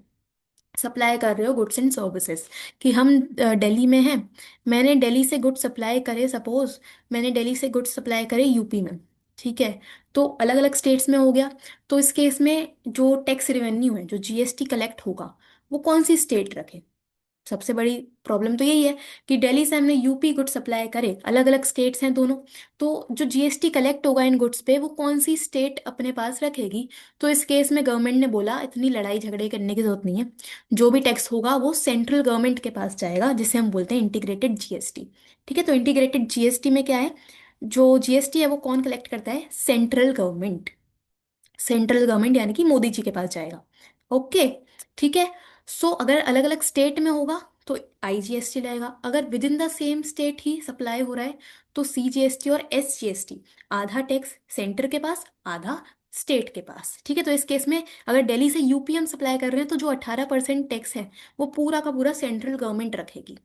सप्लाई कर रहे हो गुड्स एंड सर्विसेज, कि हम दिल्ली में हैं, मैंने दिल्ली से गुड्स सप्लाई करे, सपोज मैंने दिल्ली से गुड्स सप्लाई करे यूपी में, ठीक है, तो अलग अलग स्टेट्स में हो गया। तो इस केस में जो टैक्स रेवेन्यू है, जो जीएसटी कलेक्ट होगा, वो कौन सी स्टेट रखे। सबसे बड़ी प्रॉब्लम तो यही है कि दिल्ली से हमने यूपी गुड्स सप्लाई करे, अलग अलग स्टेट्स हैं दोनों, तो जो जीएसटी कलेक्ट होगा इन गुड्स पे वो कौन सी स्टेट अपने पास रखेगी। तो इस केस में गवर्नमेंट ने बोला इतनी लड़ाई झगड़े करने की जरूरत नहीं है, जो भी टैक्स होगा वो सेंट्रल गवर्नमेंट के पास जाएगा, जिसे हम बोलते हैं इंटीग्रेटेड जीएसटी। ठीक है, तो इंटीग्रेटेड जीएसटी में क्या है, जो जीएसटी है वो कौन कलेक्ट करता है, सेंट्रल गवर्नमेंट। सेंट्रल गवर्नमेंट यानी कि मोदी जी के पास जाएगा। ओके, ठीक है। सो अगर अलग अलग स्टेट में होगा तो आईजीएसटी लगेगा, अगर with in the same state he supply हो रहा है तो सीजीएसटी और एसजीएसटी। आधा टैक्स सेंटर के पास, आधा स्टेट के पास। ठीक है, तो इस केस में अगर दिल्ली से यूपी हम सप्लाई कर रहे हैं तो जो 18% टैक्स है वो पूरा का पूरा सेंट्रल गवर्नमेंट रखेगी।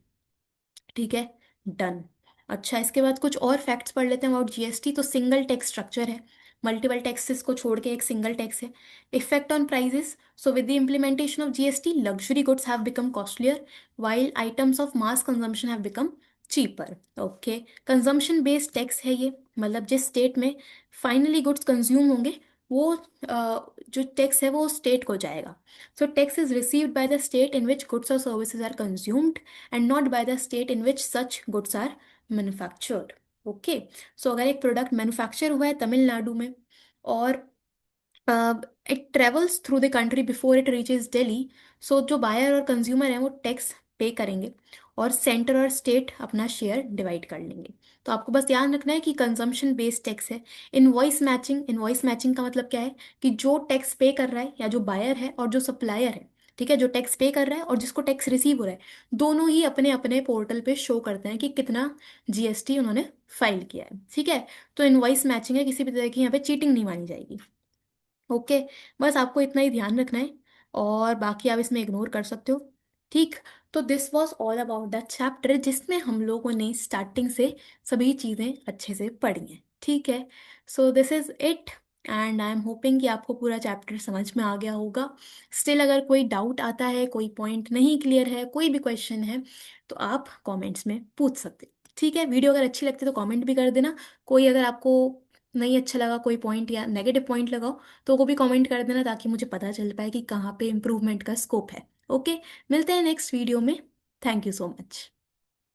ठीक है, डन। अच्छा, इसके बाद कुछ और फैक्ट्स पढ़ लेते हैं अबाउट जीएसटी। तो सिंगल टैक्स स्ट्रक्चर है, मल्टीपल टैक्सेस को छोड़ के एक सिंगल टैक्स है। Effect on prices, so with the implementation of GST luxury goods have become costlier while items of mass consumption have become cheaper. Okay, consumption based tax है ये, मतलब जिस स्टेट में फाइनली गुड्स कंज्यूम होंगे वो जो tax है वो स्टेट को जाएगा। So tax is received by the state in which goods और services are consumed and not by the state in which such goods are manufactured. Okay, so अगर एक प्रोडक्ट मैन्युफैक्चर हुआ है तमिलनाडु में और it travels through the country before it reaches Delhi, so जो buyer और consumer हैं वो टैक्स पे करेंगे और सेंटर और स्टेट अपना शेयर डिवाइड कर लेंगे। तो आपको बस ध्यान रखना है कि कंजम्पशन बेस्ड टैक्स है। इनवॉइस मैचिंग, इनवॉइस मैचिंग का मतलब क्या है कि जो टैक्स पे कर रहा है या जो बायर है और जो सप्लायर है, ठीक है, जो टैक्स पे कर रहा है और जिसको टैक्स रिसीव हो रहा है, दोनों ही अपने अपने पोर्टल पे शो करते हैं कि कितना जीएसटी उन्होंने फाइल किया है। ठीक है, तो इनवॉइस मैचिंग है, किसी भी तरह की यहाँ पे चीटिंग नहीं मानी जाएगी। ओके, बस आपको इतना ही ध्यान रखना है और बाकी आप इसमें इग्नोर कर सकते हो। ठीक, तो this was all about the chapter जिसमें हम लोगों ने स्टार्टिंग से सभी चीज़ें अच्छे से पढ़ी हैं। ठीक है, so this is it and I am hoping कि आपको पूरा चैप्टर समझ में आ गया होगा। स्टिल अगर कोई डाउट आता है, कोई पॉइंट नहीं क्लियर है, कोई भी क्वेश्चन है, तो आप कमेंट्स में पूछ सकते हैं। ठीक है, वीडियो अगर अच्छी लगती है तो कमेंट भी कर देना। कोई अगर आपको नहीं अच्छा लगा, कोई पॉइंट या नेगेटिव पॉइंट लगाओ तो वो भी कमेंट कर देना, ताकि मुझे पता चल पाए कि कहाँ पे इम्प्रूवमेंट का स्कोप है। ओके, मिलते हैं नेक्स्ट वीडियो में। Thank you so much.